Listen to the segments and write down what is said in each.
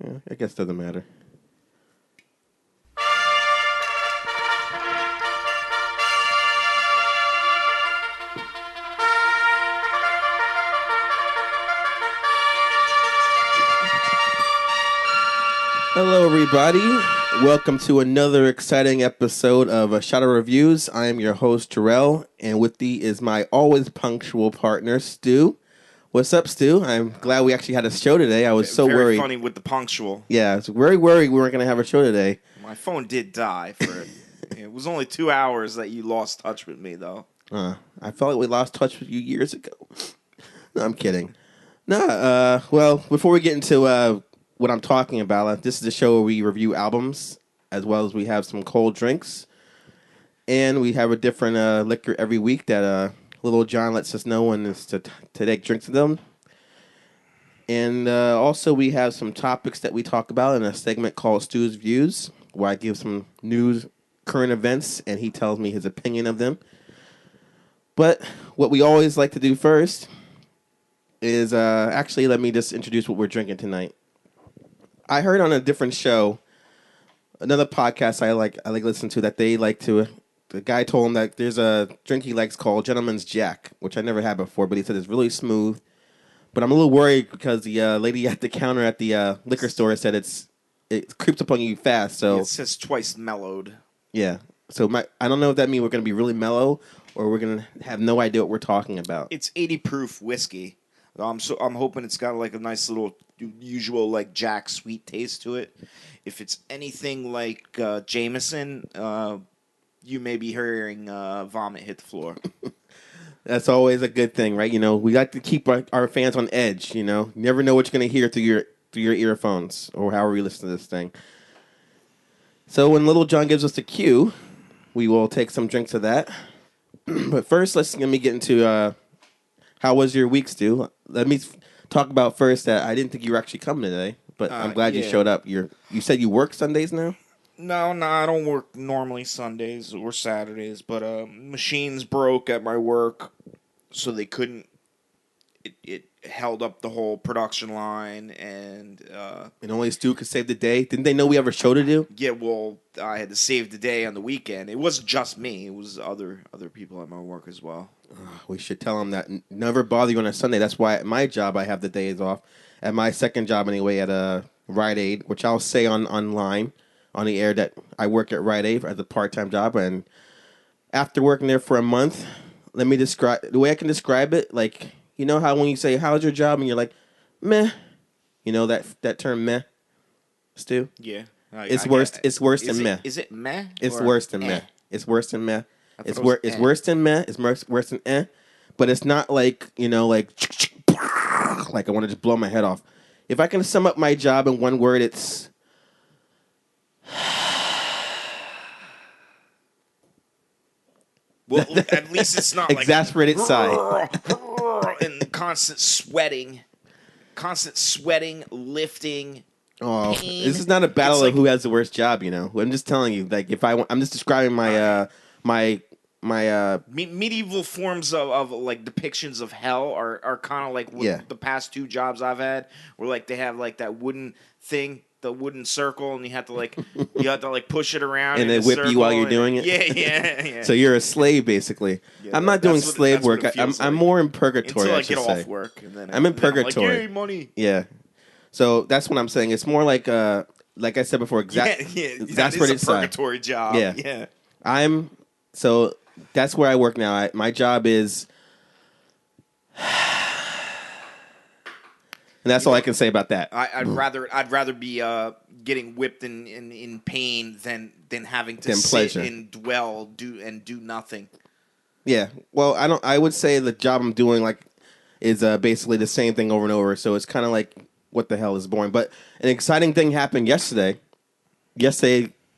Yeah, I guess it doesn't matter. Hello, everybody. Welcome to another exciting episode of Shadow Reviews. I am your host, Jarrell, and with me is my always punctual partner, Stu. What's up, Stu? I'm glad we actually had a show today. I was so very worried. Funny with the punctual. Yeah, I was very worried we weren't going to have a show today. My phone did die for it. It was only 2 hours that you lost touch with me, though. I felt like we lost touch with you years ago. No, I'm kidding. Well, before we get into what I'm talking about, this is a show where we review albums, as well as we have some cold drinks. And we have a different liquor every week that Little John lets us know when it's to take drinks of them. And also we have some topics that we talk about in a segment called Stu's Views, where I give some news, current events, and he tells me his opinion of them. But what we always like to do first is actually let me just introduce what we're drinking tonight. I heard on a different show, another podcast I like listen to, that they like to. The guy told him that there's a drink he likes called Gentleman's Jack, which I never had before, but he said it's really smooth. But I'm a little worried because the lady at the counter at the liquor store said it creeps up on you fast. So It says twice mellowed. Yeah. So I don't know if that means we're going to be really mellow or we're going to have no idea what we're talking about. It's 80 proof whiskey. I'm hoping it's got like a nice little usual like Jack sweet taste to it. If it's anything like Jameson, you may be hearing vomit hit the floor. That's always a good thing, right? You know, we like to keep our fans on edge. You know, you never know what you're going to hear through your earphones or however you listen to this thing. So when Little John gives us the cue, we will take some drinks of that. But first, let me get into how was your week, Stu? Let me talk about first that I didn't think you were actually coming today, but I'm glad you showed up. You said you work Sundays now? No, I don't work normally Sundays or Saturdays, but machines broke at my work, so they couldn't. It held up the whole production line, and only Stu could save the day. Didn't they know we have a show to do? Yeah, well, I had to save the day on the weekend. It wasn't just me; it was other people at my work as well. We should tell them that never bother you on a Sunday. That's why at my job I have the days off. At my second job anyway, at a Rite Aid, which I'll say online on the air that I work at Rite Aid as a part-time job. And after working there for a month, let me describe the way I can describe it. Like, you know how when you say how's your job and you're like meh, you know that term meh, Stu? Yeah, it's worse than meh. Is it meh? It's worse than meh. It's worse than meh. It's worse than meh. It's worse than eh. But it's not like, you know, like I want to just blow my head off. If I can sum up my job in one word, it's well, at least it's not exasperated sigh and constant sweating, lifting. Oh, pain. This is not a battle of who has the worst job, you know. I'm just telling you, like, I'm just describing my medieval forms of like depictions of hell are kind of like the past two jobs I've had, where like they have like that wooden thing, the wooden circle, and you have to push it around, and they whip you while you're doing it. Yeah. So you're a slave, basically. Yeah, I'm not doing slave work. I'm more in purgatory. Until I get off work, and then I'm in purgatory. I'm like, yay, money. Yeah. So that's what I'm saying. It's more like I said before, exasperated sigh. Purgatory job. Yeah. So that's where I work now. My job is, and that's all I can say about that. I'd rather be getting whipped in pain than having to sit pleasure. And dwell, do nothing. Yeah. Well, I would say the job I'm doing is basically the same thing over and over. So it's kind of like, what the hell is boring? But an exciting thing happened yesterday.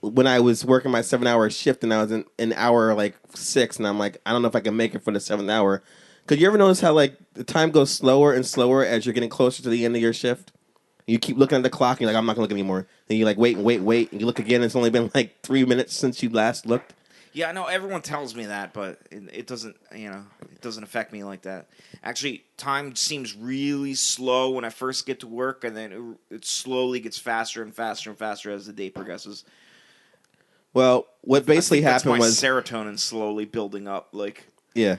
When I was working my 7-hour shift and I was in hour 6, and I'm like, I don't know if I can make it for the 7th hour. Could you ever notice how the time goes slower and slower as you're getting closer to the end of your shift? You keep looking at the clock and you're like, I'm not gonna look anymore. Then you wait, and you look again. And it's only been 3 minutes since you last looked. Yeah, I know everyone tells me that, but it doesn't, it doesn't affect me like that. Actually, time seems really slow when I first get to work, and then it slowly gets faster and faster and faster as the day progresses. Well, what basically that's my happened was serotonin slowly building up. Like, yeah.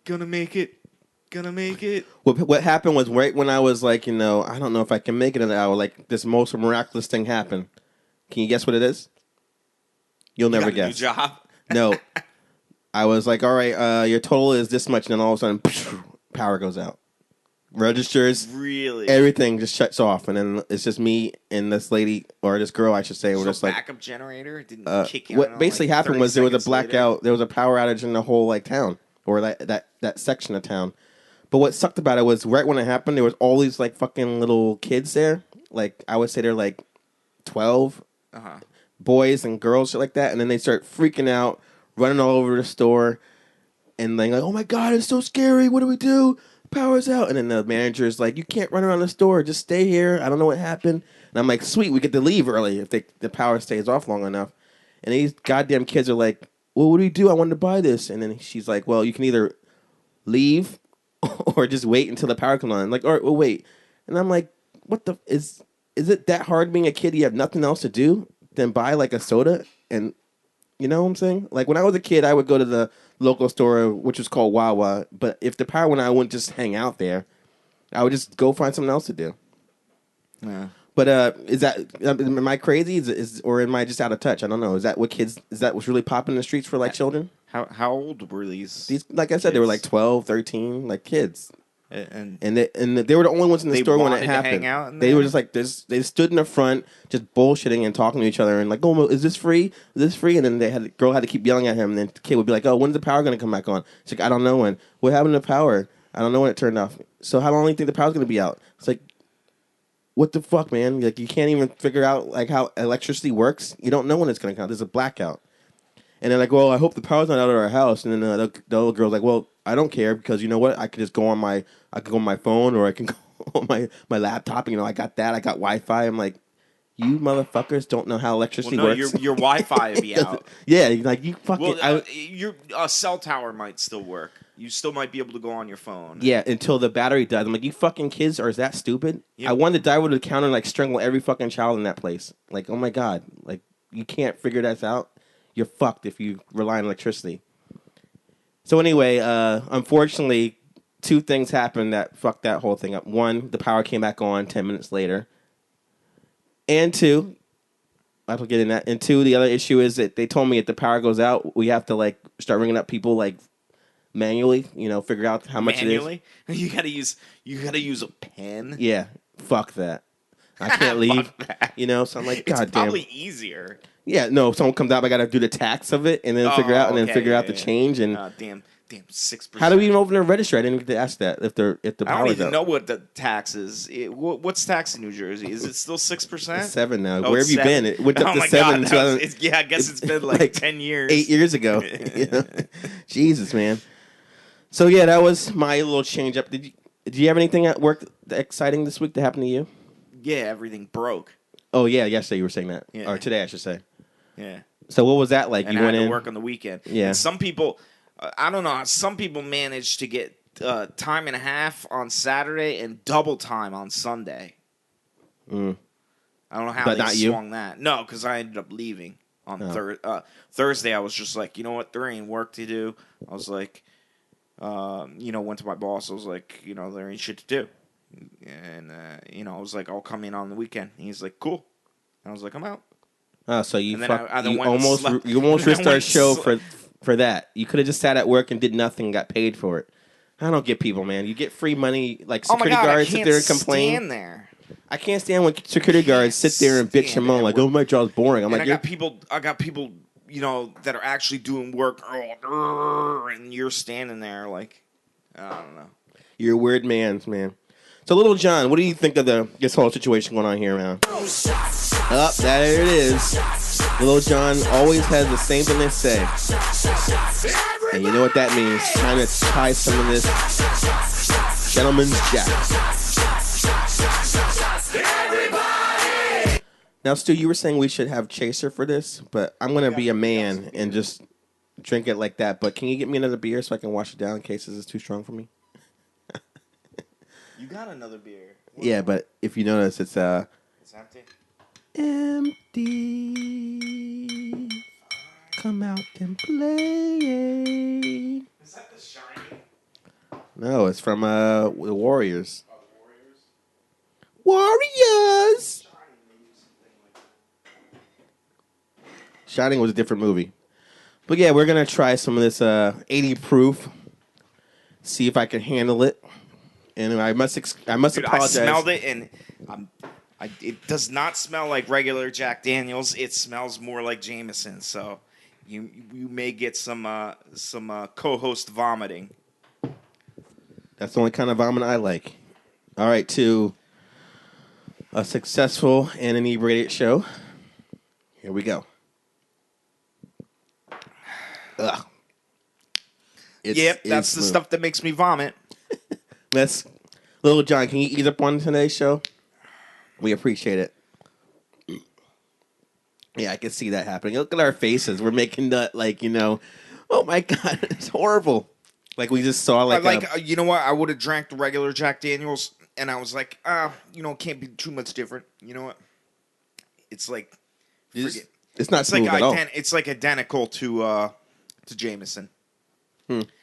gonna make it. What happened was right when I was like, I don't know if I can make it in an hour. Like this most miraculous thing happened. Can you guess what it is? You'll never guess. New job? No. I was like, all right, your total is this much, and then all of a sudden, power goes out. Registers, really, everything just shuts off, and then it's just me and this lady, or this girl, I should say. We're just like backup generator. It didn't kick in. What basically like happened was there was a blackout. Later. There was a power outage in the whole like town, or that section of town. But what sucked about it was right when it happened, there was all these like fucking little kids there. Like I would say they're like 12 boys and girls, shit like that, and then they start freaking out, running all over the store, and like, oh my god, it's so scary. What do we do? Power's out. And then the manager's like, you can't run around the store. Just stay here. I don't know what happened. And I'm like, sweet, we get to leave early if the power stays off long enough. And these goddamn kids are like, well, what do we do? I wanted to buy this. And then she's like, well, you can either leave or just wait until the power comes on. I'm like, all right, we'll wait. And I'm like, what the is it that hard being a kid? You have nothing else to do than buy like a soda? And you know what I'm saying? Like when I was a kid, I would go to the local store, which was called Wawa. But if the power went out, I wouldn't just hang out there. I would just go find something else to do. Yeah. But is that am I crazy? Or am I just out of touch? I don't know. Is that what's really popping in the streets for like children? How old were these? Like I said, kids? they were like 12, 13, like kids. And they were the only ones in the store when it happened. Hang out they were just like this. They stood in the front, just bullshitting and talking to each other, and like, "Oh, is this free? Is this free?" And then the girl had to keep yelling at him, and then the kid would be like, "Oh, when's the power going to come back on?" She's like, "I don't know when. What happened to the power? I don't know when it turned off. So how long do you think the power's going to be out?" It's like, what the fuck, man? Like you can't even figure out like how electricity works. You don't know when it's going to come. There's a blackout. And they're like, well, I hope the power's not out of our house. And then the little girl's like, well, I don't care because you know what? I could just go on my phone or I can go on my laptop. And, I got that. I got Wi-Fi. I'm like, you motherfuckers don't know how electricity works. Your Wi-Fi would be out. Yeah, like you fucking. Well, your cell tower might still work. You still might be able to go on your phone. Yeah, until the battery dies. I'm like, you fucking kids, or is that stupid? Yep. I wanted to dive with a counter and like strangle every fucking child in that place. Like, oh my god, like you can't figure that out. You're fucked if you rely on electricity. So anyway, unfortunately, two things happened that fucked that whole thing up. One, the power came back on 10 minutes later. And two, I'll get in that. And two, the other issue is that they told me if the power goes out, we have to like start ringing up people like manually, figure out how much it is. You gotta use a pen. Yeah, fuck that. I can't leave. So I'm like, God damn. It's probably easier. Yeah, no, someone comes out, I gotta do the tax of it and then figure out the change and damn 6%. How do we even open a register? I didn't get to ask that if the I don't even know what the tax is. What's tax in New Jersey? Is it still 6%? It's 7 now. Oh, Where have you been? It went up to 7. God, I guess it's been like 10 years. 8 years ago. Jesus, man. So yeah, that was my little change up. Did you have anything at work exciting this week that happened to you? Yeah, everything broke. Oh yeah, yesterday you were saying that, yeah. Or today I should say. Yeah. So what was that like? And you I went had to in work on the weekend. Yeah. And some people, I don't know. Some people managed to get time and a half on Saturday and double time on Sunday. Mm. I don't know how but they not swung you? that. No, because I ended up leaving on Thursday. I was just like, you know what? There ain't work to do. I was like, went to my boss. I was like, there ain't shit to do. And, I was like, I'll come in on the weekend. And he's like, cool. And I was like, I'm out. Oh, so you you almost risked our show for that. You could have just sat at work and did nothing and got paid for it. I don't get people, man. You get free money, like security guards sit there and complain. Stand there. I can't stand when security guards sit there and bitch and moan like, "Oh, my job's boring." I'm like, I got people, that are actually doing work, and you're standing there like, I don't know. You're a weird man. So, Little John, what do you think of this whole situation going on here, man? Oh, there it is. Little John always has the same thing to say. And you know what that means. Time to tie some of this gentleman's jack. Now, Stu, you were saying we should have Chaser for this, but I'm going to be a man and just drink it like that. But can you get me another beer so I can wash it down in case this is too strong for me? You got another beer. Yeah, but if you notice, it's It's empty. empty. Come out and play. Is that the Shining? No, it's from the Warriors. Oh, Warriors? Warriors! Shining, maybe something like that. Shining was a different movie. But yeah, we're going to try some of this 80 proof. See if I can handle it. And I must Dude, apologize. I smelled it, and it does not smell like regular Jack Daniels. It smells more like Jameson. So you may get some co-host vomiting. That's the only kind of vomit I like. All right, to a successful and inebriated show. Here we go. Ugh. Yep, that's the stuff that makes me vomit. Let's, Little John, can you ease up on today's show? We appreciate it. Yeah, I can see that happening. Look at our faces. We're making that, like, oh my God, it's horrible. Like we just saw, You know what? I would have drank the regular Jack Daniels, and I was like, can't be too much different. You know what? It's like, it's not smooth at all. It's like identical to Jameson.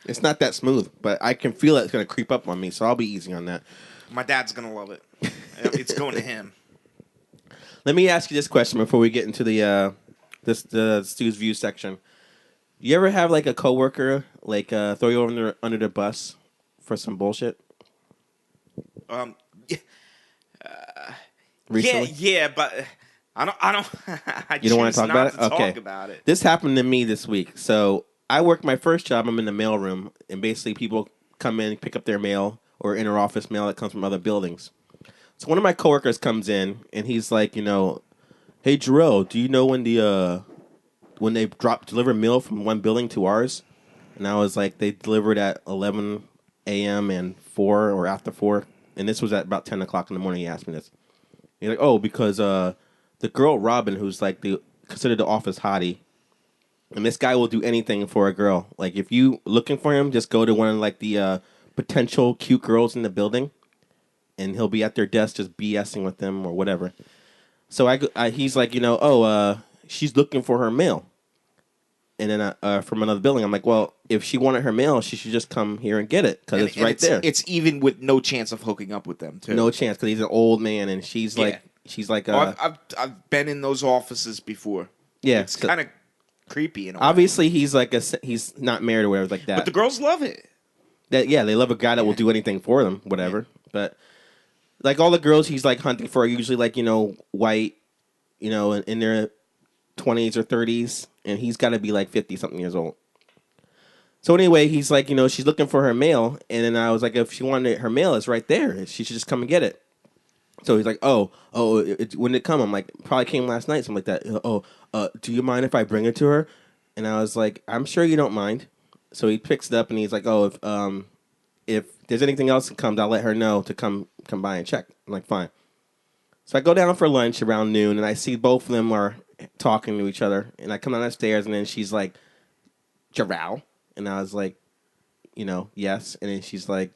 It's not that smooth, but I can feel it's going to creep up on me, so I'll be easy on that. My dad's going to love it. It's going to him. Let me ask you this question before we get into the Stu's View section. You ever have like a coworker throw you under the bus for some bullshit? Recently? Yeah, but I don't. You don't want to talk about it? Okay. Talk about it. This happened to me this week. So I work my first job. I'm in the mailroom, and basically people come in, pick up their mail or inter-office mail that comes from other buildings. So one of my coworkers comes in, and he's like, hey, Jarrell, do you know when they deliver mail from one building to ours? And I was like, they delivered at 11 a.m. and 4 or after 4. And this was at about 10 o'clock in the morning. He asked me this. He's like, oh, because the girl Robin, who's like considered the office hottie, and this guy will do anything for a girl. Like if you looking for him, just go to one of like the potential cute girls in the building, and he'll be at their desk just BSing with them or whatever. So he's like, she's looking for her mail, and then from another building. I'm like, well, if she wanted her mail, she should just come here and get it because it's right there. It's even with no chance of hooking up with them too. No chance because he's an old man, and she's like. I've been in those offices before. Yeah, it's kind of creepy. Obviously, he's he's not married or whatever like that. But the girls love it. They love a guy that will do anything for them, whatever. Yeah. But like all the girls he's like hunting for are usually like white, in their 20s or 30s, and he's got to be like 50 something years old. So anyway, he's like, she's looking for her mail, and then I was like, if she wanted her mail, it's right there. She should just come and get it. So he's like, when did it come? I'm like, probably came last night, something like that. Do you mind if I bring it to her? And I was like, I'm sure you don't mind. So he picks it up and he's like, if there's anything else that comes, I'll let her know to come by and check. I'm like, fine. So I go down for lunch around noon, and I see both of them are talking to each other. And I come down the stairs, and then she's like, Jarrell. And I was like, yes. And then she's like,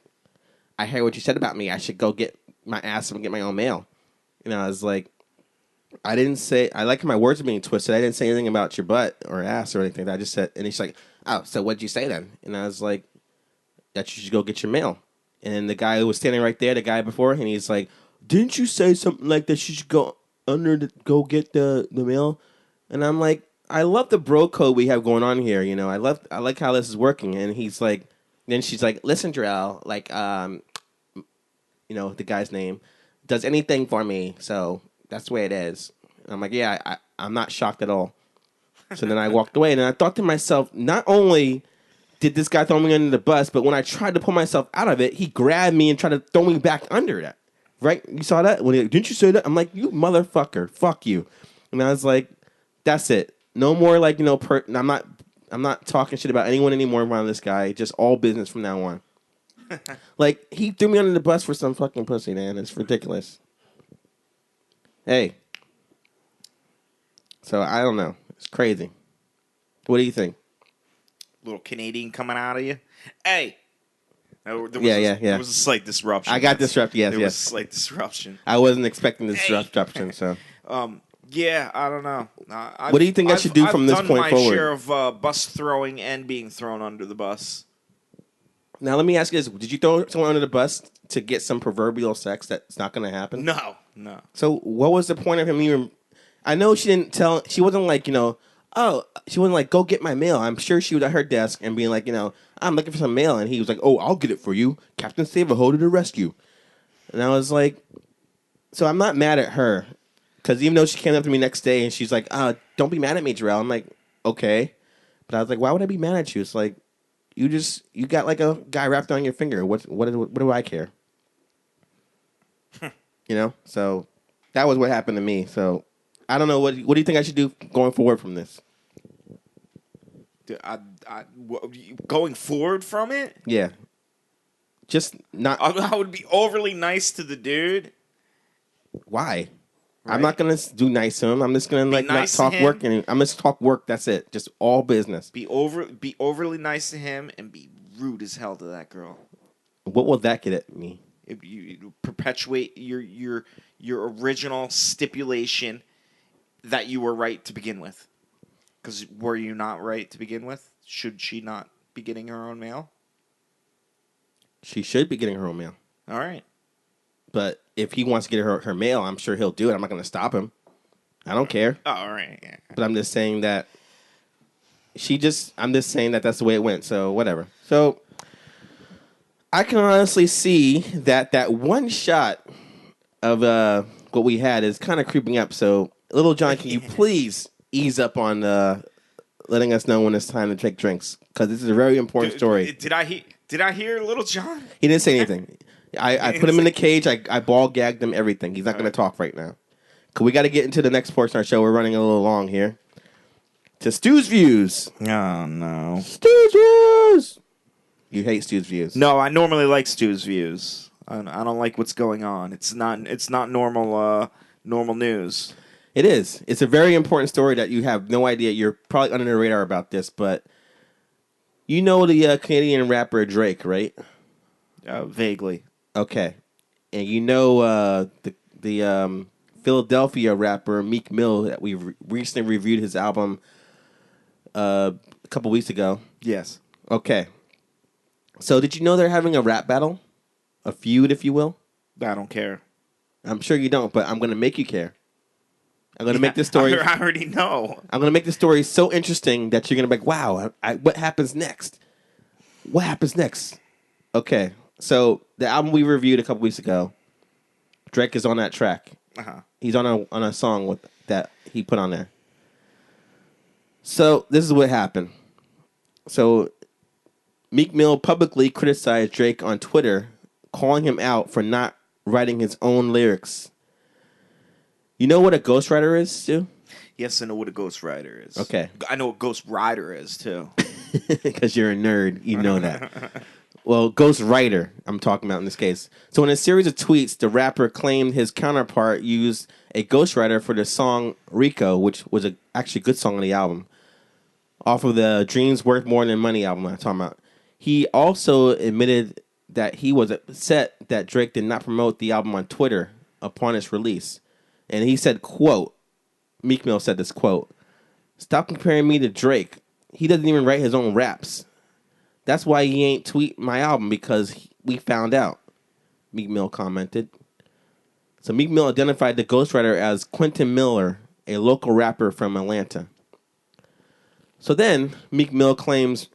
I heard what you said about me. I should go get my ass and get my own mail. And I was like, I didn't say, I like my words are being twisted. I didn't say anything about your butt or ass or anything. I just said, and she's like, oh, so what'd you say then? And I was like, that you should go get your mail. And then the guy who was standing right there, the guy before, and he's like, didn't you say something like that she should go get the mail? And I'm like, I love the bro code we have going on here. I like how this is working. And he's like, then she's like, listen, Jarrell, like, the guy's name, does anything for me, so that's the way it is. And I'm like, yeah, I'm not shocked at all. So then I walked away, and I thought to myself, not only did this guy throw me under the bus, but when I tried to pull myself out of it, he grabbed me and tried to throw me back under that. Right? You saw that? Didn't you say that? I'm like, you motherfucker, fuck you. And I was like, that's it. No more I'm not talking shit about anyone anymore around this guy. Just all business from now on. Like, he threw me under the bus for some fucking pussy, man. It's ridiculous. Hey. So, I don't know. It's crazy. What do you think? little Canadian coming out of you. Hey, there was a slight disruption. I got disrupted. Yes, there yes. was a slight disruption. I wasn't expecting this Hey. disruption. So, Yeah, I don't know. what do you think I should do from this point I've done my forward? share of bus throwing and being thrown under the bus. Now, let me ask you this: did you throw someone under the bus to get some proverbial sex that's not going to happen? No. So, what was the point of him even? I know she didn't tell. She wasn't like, oh, she wasn't like, go get my mail. I'm sure she was at her desk and being like, I'm looking for some mail, and he was like, oh, I'll get it for you, Captain Save-A-Ho to the rescue. And I was like, so I'm not mad at her, because even though she came up to me next day and she's like, don't be mad at me, Jarrell. I'm like, okay, but I was like, why would I be mad at you? It's like, you got like a guy wrapped on your finger. What do I care? So that was what happened to me. So I don't know. What do you think I should do going forward from this? Going forward from it? Yeah. Just not. I would be overly nice to the dude. Why? Right? I'm not gonna do nice to him. I'm just gonna nice not talk work. And I'm just talk work. That's it. Just all business. Be overly nice to him and be rude as hell to that girl. What will that get at me? You perpetuate your original stipulation that you were right to begin with. Because were you not right to begin with? Should she not be getting her own mail? She should be getting her own mail. All right. But if he wants to get her mail, I'm sure he'll do it. I'm not going to stop him. I don't care. Oh, all right. Yeah. But I'm just saying that I'm just saying that that's the way it went. So whatever. So I can honestly see that one shot of what we had is kind of creeping up. So Little John, can you please ease up on letting us know when it's time to take drinks? Because this is a very important story. Did I hear Little John? He didn't say anything. I put him in the cage. I ball gagged him. Everything. He's not going to talk right now. Cause we got to get into the next portion of our show. We're running a little long here. To Stu's views. Oh no, Stu's views. You hate Stu's views. No, I normally like Stu's views. I don't like what's going on. It's not normal news. It is. It's a very important story that you have no idea. You're probably under the radar about this, but you know the Canadian rapper Drake, right? Vaguely. Okay, and you know the Philadelphia rapper Meek Mill that we recently reviewed his album a couple weeks ago. Yes. Okay. So did you know they're having a rap battle? A feud, if you will? I don't care. I'm sure you don't, but I'm going to make you care. I'm going to make this story... I already know. I'm going to make this story so interesting that you're going to be like, wow, what happens next? What happens next? Okay. So the album we reviewed a couple weeks ago, Drake is on that track. Uh-huh. He's on a song that he put on there. So this is what happened. So Meek Mill publicly criticized Drake on Twitter, calling him out for not writing his own lyrics. You know what a ghostwriter is, Stu? Yes, I know what a ghostwriter is. Okay. I know what Ghost Rider is, too. Because you're a nerd. You know that. Well, Ghost Rider, I'm talking about in this case. So in a series of tweets, the rapper claimed his counterpart used a ghostwriter for the song Rico, which was actually a good song on the album, off of the Dreams Worth More Than Money album I'm talking about. He also admitted that he was upset that Drake did not promote the album on Twitter upon its release. And he said, quote, Meek Mill said this, quote, "Stop comparing me to Drake. He doesn't even write his own raps. That's why he ain't tweet my album, because we found out," Meek Mill commented. So Meek Mill identified the ghostwriter as Quentin Miller, a local rapper from Atlanta. So then Meek Mill claims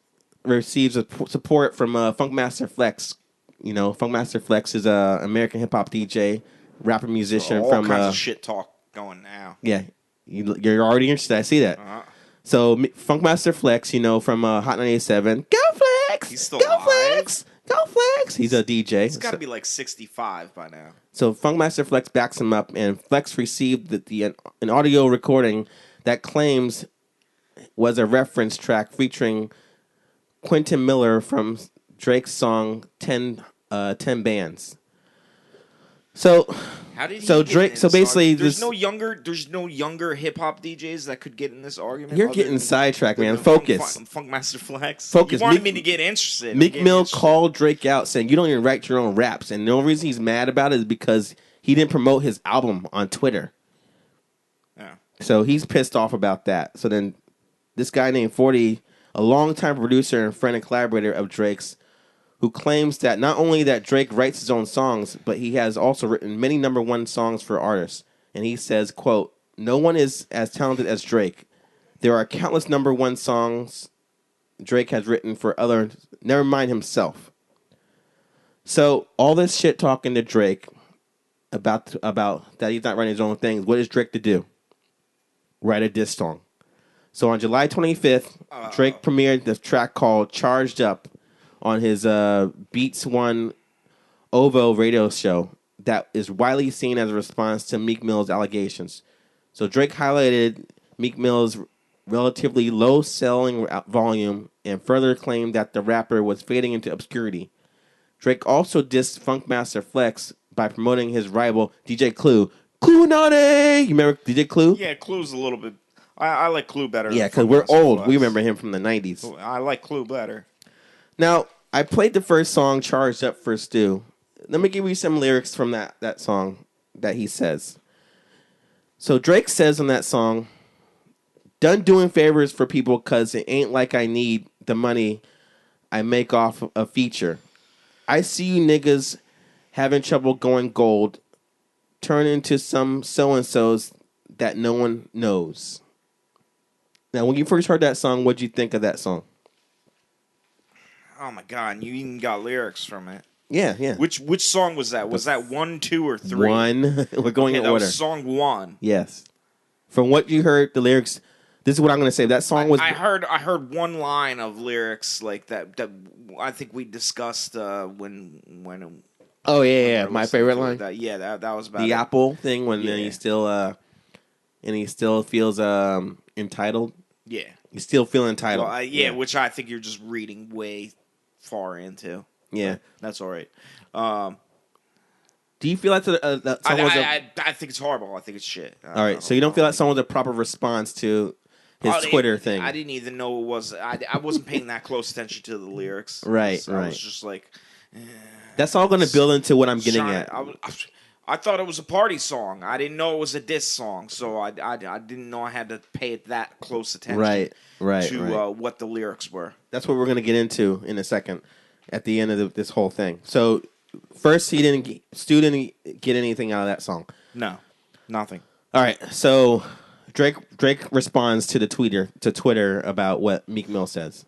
receives support from Funkmaster Flex. You know, Funkmaster Flex is a American hip hop DJ, rapper, musician all from kinds of shit talk going now. Yeah, you're already interested. I see that. Uh-huh. So Funkmaster Flex, you know, from Hot 97. Go Flex! He's still Go alive? Flex! Go Flex! He's a DJ. He's got to be like 65 by now. So Funkmaster Flex backs him up, and Flex received an audio recording that claims was a reference track featuring Quentin Miller from Drake's song 10 Bands. So, How did he so get Drake. in So this basically, argument? this There's no younger hip hop DJs that could get in this argument. you're other getting sidetracked, than man. the Focus. Funk Master Flex. You Focus. wanted me to get interested. I'm Meek getting Mill interested. called Drake out saying you don't even write your own raps, and the only reason he's mad about it is because he didn't promote his album on Twitter. Yeah. So he's pissed off about that. So then this guy named 40, a longtime producer and friend and collaborator of Drake's, who claims that not only that Drake writes his own songs, but he has also written many number one songs for artists. And he says, quote, "No one is as talented as Drake. There are countless number one songs Drake has written for others, never mind himself." So all this shit talking to Drake about that he's not writing his own things, what is Drake to do? Write a diss song. So on July 25th, Drake premiered the track called Charged Up on his Beats One OVO radio show that is widely seen as a response to Meek Mill's allegations. So Drake highlighted Meek Mill's relatively low selling volume and further claimed that the rapper was fading into obscurity. Drake also dissed Funkmaster Flex by promoting his rival DJ Clue. Clue Naughty! You remember DJ Clue? Yeah, Clue's a little bit. I like Clue better. Yeah, than because we're Funkmaster old. Flex. We remember him from the 90s. I like Clue better. Now, I played the first song, Charged Up, for Stu. Let me give you some lyrics from that song that he says. So Drake says on that song, "Done doing favors for people because it ain't like I need the money I make off a feature. I see you niggas having trouble going gold, turn into some so-and-sos that no one knows." Now, when you first heard that song, what'd you think of that song? Oh my god! And you even got lyrics from it. Yeah. Which song was that? Was that 1, 2, or 3? One. We're going in that order. was song 1. Yes. From what you heard, the lyrics. This is what I'm going to say. That song was. I heard one line of lyrics like that. That I think we discussed when. Oh yeah, we yeah. were My listening favorite to it. line. That was about The it. Apple thing when Yeah. he still feels entitled. Yeah. You still feel entitled. Well, yeah, which I think you're just reading way far into. Yeah. But that's all right. Do you feel like that song was I think it's horrible. I think it's shit. all right? So you don't feel like song was a proper response to his Twitter thing? I didn't even know it was. I wasn't paying that close attention to the lyrics. Right, So I right. was just like, That's all going to build into what I'm getting at. I thought it was a party song. I didn't know it was a diss song, so I didn't know I had to pay it that close attention. Right. To what the lyrics were. That's what we're going to get into in a second at the end of this whole thing. So first, Stu didn't get anything out of that song. No, nothing. All right, so Drake responds to Twitter about what Meek Mill says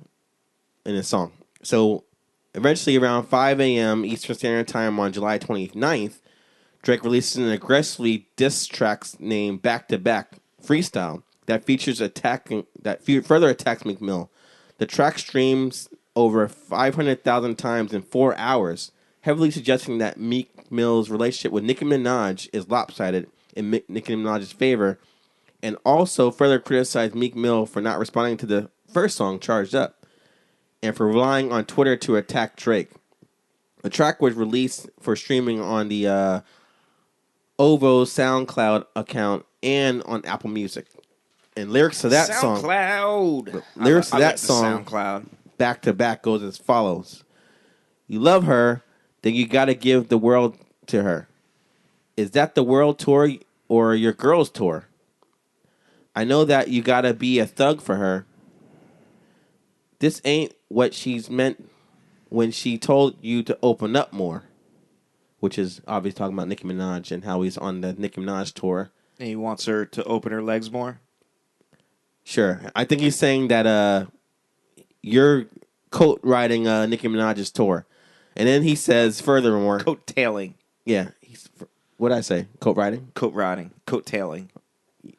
in his song. So eventually, around 5 a.m. Eastern Standard Time on July 29th, Drake releases an aggressively diss track named "Back to Back Freestyle" that features further attacks Meek Mill. The track streams over 500,000 times in 4 hours, heavily suggesting that Meek Mill's relationship with Nicki Minaj is lopsided in Nicki Minaj's favor, and also further criticized Meek Mill for not responding to the first song, Charged Up, and for relying on Twitter to attack Drake. The track was released for streaming on the OVO SoundCloud account and on Apple Music. And lyrics to that song, Lyrics to that song, SoundCloud. Back to back, goes as follows: "You love her, then you gotta give the world to her. Is that the world tour or your girl's tour? I know that you gotta be a thug for her. This ain't what she's meant when she told you to open up more." Which is obviously talking about Nicki Minaj and how he's on the Nicki Minaj tour. And he wants her to open her legs more? Sure. I think he's saying that you're coat riding Nicki Minaj's tour. And then he says furthermore... Coat tailing. Yeah. What'd I say? Coat riding? Coat riding. Coat tailing.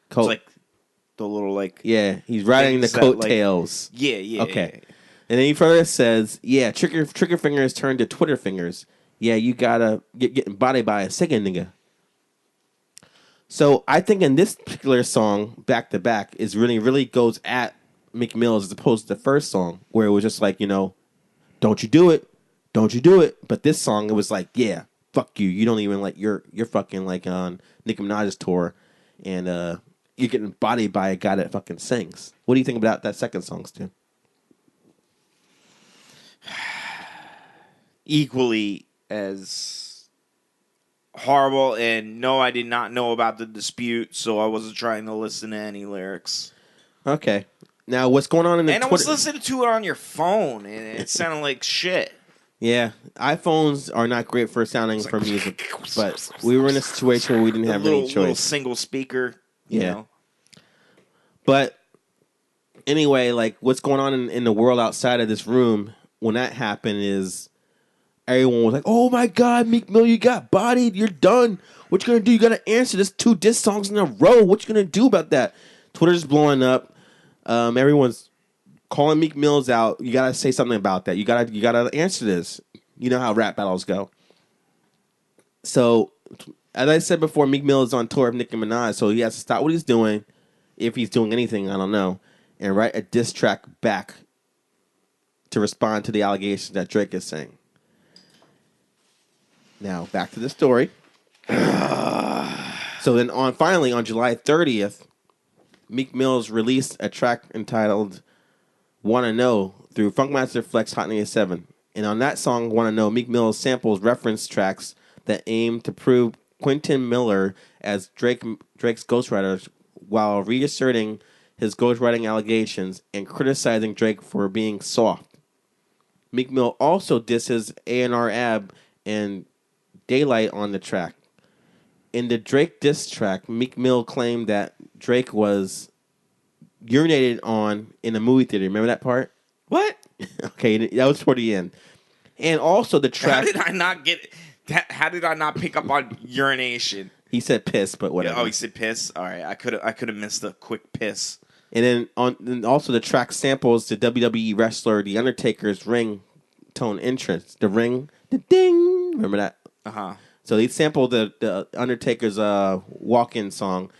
Coat. It's like the little like... Yeah, he's riding the coattails. Like, yeah. Okay. Yeah. And then he further says, yeah, trigger fingers turn to Twitter fingers. Yeah, you gotta getting bodied by a second nigga. So I think in this particular song, Back to Back, is really goes at Meek Mill as opposed to the first song, where it was just like, don't you do it. But this song, it was like, yeah, fuck you. You don't even like you're fucking like on Nicki Minaj's tour, and you're getting bodied by a guy that fucking sings. What do you think about that second song, Stu? Equally as horrible, and no, I did not know about the dispute, so I wasn't trying to listen to any lyrics. Okay. Now, what's going on in the And I was listening to it on your phone, and it sounded like shit. Yeah, iPhones are not great for sounding for music, but we were in a situation where we didn't have any choice. Little single speaker, you know. But anyway, like what's going on in the world outside of this room when that happened is everyone was like, "Oh my God, Meek Mill, you got bodied. You're done. What you gonna do? You gotta answer this 2 diss songs in a row. What you gonna do about that?" Twitter's blowing up. Everyone's calling Meek Mill's out. You gotta say something about that. You gotta answer this. You know how rap battles go. So, as I said before, Meek Mill is on tour with Nicki Minaj, so he has to stop what he's doing, if he's doing anything, I don't know, and write a diss track back to respond to the allegations that Drake is saying. Now, back to the story. So then, finally on July 30th, Meek Mill's released a track entitled "Wanna Know" through Funkmaster Flex Hot 97. And on that song, "Wanna Know," Meek Mill samples reference tracks that aim to prove Quentin Miller as Drake's ghostwriter while reasserting his ghostwriting allegations and criticizing Drake for being soft. Meek Mill also disses A&R Ab and Daylight on the track. In the Drake diss track, Meek Mill claimed that Drake was urinated on in a movie theater. Remember that part? What? Okay, that was toward the end. And also the track... How did I not get... How did I not pick up on urination? He said piss, but whatever. Oh, he said piss? All right, I could have missed the quick piss. And then also the track samples the WWE wrestler The Undertaker's ring tone entrance. The ring, the ding. Remember that? Uh-huh. So they sampled the Undertaker's walk-in song,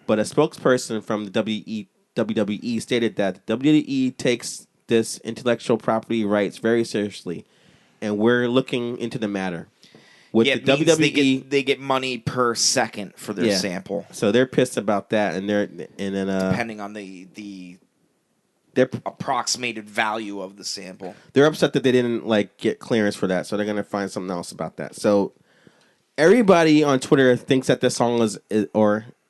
but a spokesperson from the WWE stated that WWE takes this intellectual property rights very seriously, and we're looking into the matter. With the WWE, they get money per second for their sample, so they're pissed about that, and then depending on the approximated value of the sample, they're upset that they didn't get clearance for that, so they're gonna find something else about that. So everybody on Twitter thinks that this song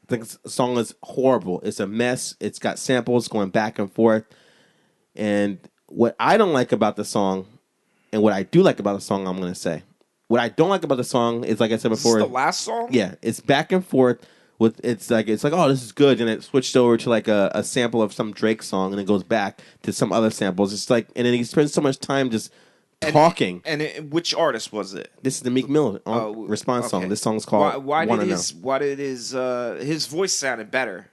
thinks the song is horrible. It's a mess. It's got samples going back and forth, and what I don't like about the song, and what I do like about the song, I'm gonna say. What I don't like about the song is, like I said before, is this the last song? Yeah, it's back and forth with it's like oh, this is good, and it switched over to a sample of some Drake song, and it goes back to some other samples. It's and then he spends so much time just talking. Which artist was it? This is the Meek Mill response song. This song's called Why did his voice sounded better?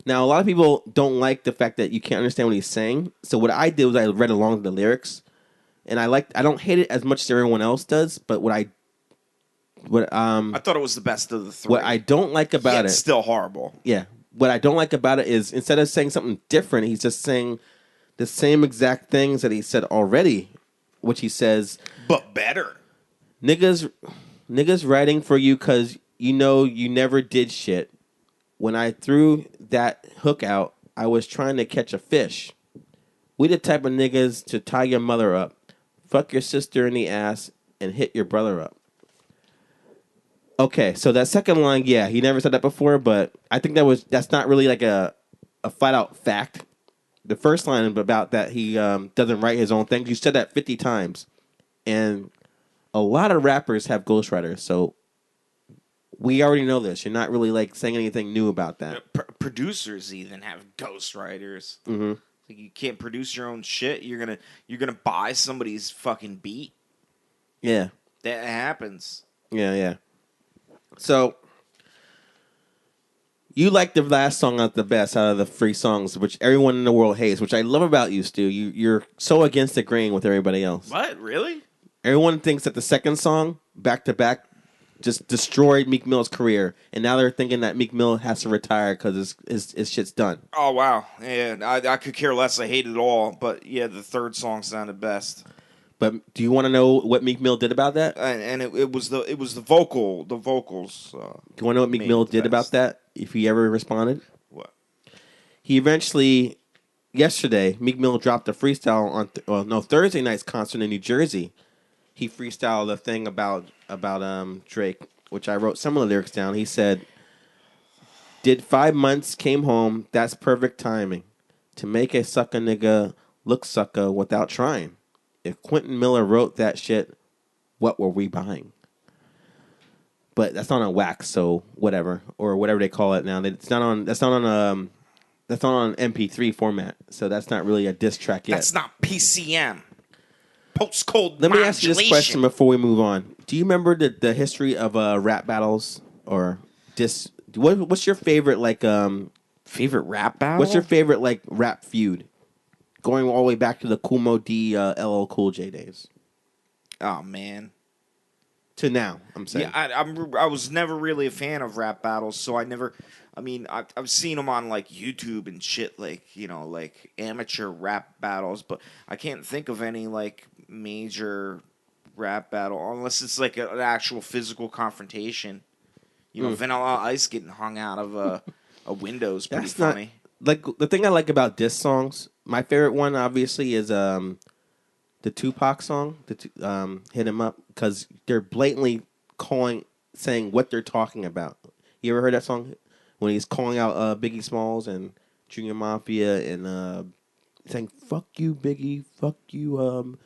Now, a lot of people don't like the fact that you can't understand what he's saying. So what I did was I read along the lyrics. And I don't hate it as much as everyone else does, but I thought it was the best of the 3. What I don't like about it, still horrible. Yeah, what I don't like about it is instead of saying something different, he's just saying the same exact things that he said already, which he says, but better. Niggas writing for you because you never did shit. When I threw that hook out, I was trying to catch a fish. We the type of niggas to tie your mother up. Fuck your sister in the ass and hit your brother up. Okay, so that second line, yeah, he never said that before, but I think that's not really like a flat out fact. The first line about that he doesn't write his own things. You said that 50 times, and a lot of rappers have ghostwriters, so we already know this. You're not really saying anything new about that. Producers even have ghostwriters. Mm-hmm. Like you can't produce your own shit. You're gonna buy somebody's fucking beat. Yeah, that happens. Yeah. So you like the last song out the best out of the 3 songs, which everyone in the world hates. Which I love about you, Stu. You're so against the grain with everybody else. What? Really? Everyone thinks that the second song, back to back, just destroyed Meek Mill's career, and now they're thinking that Meek Mill has to retire because his shit's done. Oh wow, yeah, I could care less. I hate it all, but yeah, the third song sounded best. But do you want to know what Meek Mill did about that? And it was the vocals. Do you want to know what Meek Mill did about that? If he ever responded, What? he eventually yesterday Meek Mill dropped a freestyle on Thursday night's concert in New Jersey. He freestyled a thing about Drake, which I wrote some of the lyrics down. He said, "Did 5 months, came home. That's perfect timing to make a sucker nigga look sucker without trying. If Quentin Miller wrote that shit, what were we buying?" But that's not on wax, so whatever, or whatever they call it now. It's not on. That's not on. That's not on MP3 format, so that's not really a diss track yet. That's not PCM. Postcode. Let me ask you this question before we move on. Do you remember the history of rap battles or diss? What's your favorite Favorite rap battle? What's your favorite rap feud? Going all the way back to the Kool Moe D, LL Cool J days. Oh man. To now, I'm saying. Yeah, I was never really a fan of rap battles, so I never. I mean, I've seen them on YouTube and shit, like amateur rap battles, but I can't think of any major rap battle unless it's an actual physical confrontation. Vanilla Ice getting hung out of a window is pretty funny. The thing I like about diss songs, my favorite one obviously is the Tupac song, "Hit 'Em Up," because they're blatantly saying what they're talking about. You ever heard that song when he's calling out Biggie Smalls and Junior Mafia and saying "fuck you Biggie, fuck you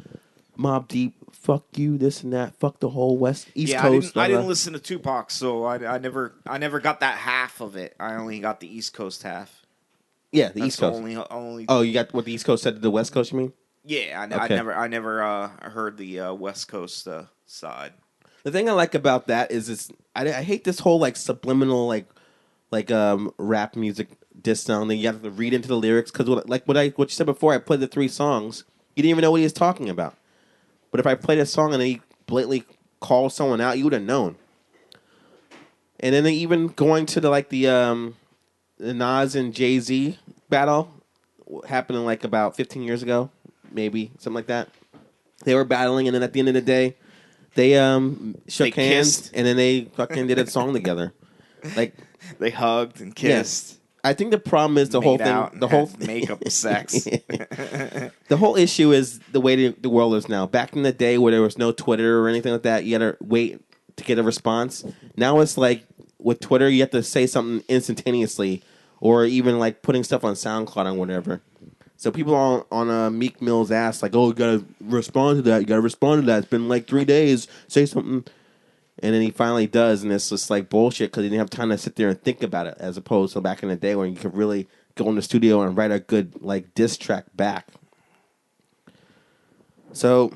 Mobb Deep, fuck you this and that, fuck the whole East Coast." I didn't listen to Tupac, so I never got that half of it. I only got the East Coast half. Yeah, the East Coast. Only. Oh, you got what the East Coast said to the West Coast, you mean? Yeah, Okay. I never heard the West Coast side. The thing I like about that is I hate this whole subliminal rap music diss sound. Then you have to read into the lyrics because what you said before. I played the 3 songs. You didn't even know what he was talking about. But if I played a song and he blatantly called someone out, you would have known. And then even going to the Nas and Jay-Z battle happening about 15 years ago. Maybe something like that. They were battling, and then at the end of the day, they shook hands, kissed. and then they fucking did a song together. They hugged and kissed. Yeah. I think the problem is the whole thing. The whole makeup sex. The whole issue is the way the world is now. Back in the day, where there was no Twitter or anything like that, you had to wait to get a response. Now it's with Twitter, you have to say something instantaneously, or even putting stuff on SoundCloud or whatever. So people are on Meek Mill's ass, oh, you gotta respond to that. You gotta respond to that. It's been 3 days. Say something. And then he finally does, and it's just bullshit because he didn't have time to sit there and think about it, as opposed to back in the day when you could really go in the studio and write a good diss track back. So,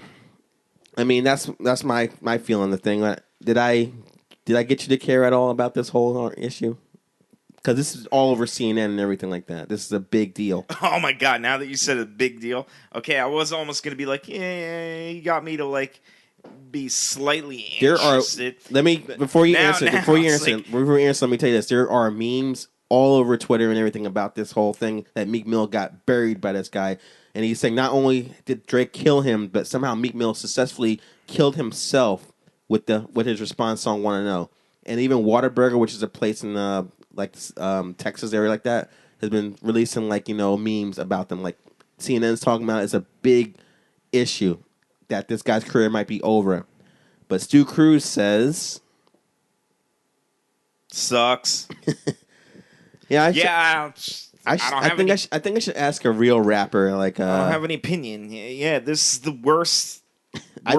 I mean, that's my feeling on the thing. Did I get you to care at all about this whole issue? Because this is all over CNN and everything like that. This is a big deal. Oh my god! Now that you said a big deal, okay, I was almost gonna be yeah, you got me to be slightly interested. Before you answer, let me tell you this. There are memes all over Twitter and everything about this whole thing that Meek Mill got buried by this guy, and he's saying not only did Drake kill him, but somehow Meek Mill successfully killed himself with his response song "Wanna Know." And even Whataburger, which is a place in Texas area like that, has been releasing memes about them. CNN's talking about it's a big issue that this guy's career might be over. But Stu Cruz says sucks. Yeah, I think I should ask a real rapper. I don't have any opinion. Yeah, this is the worst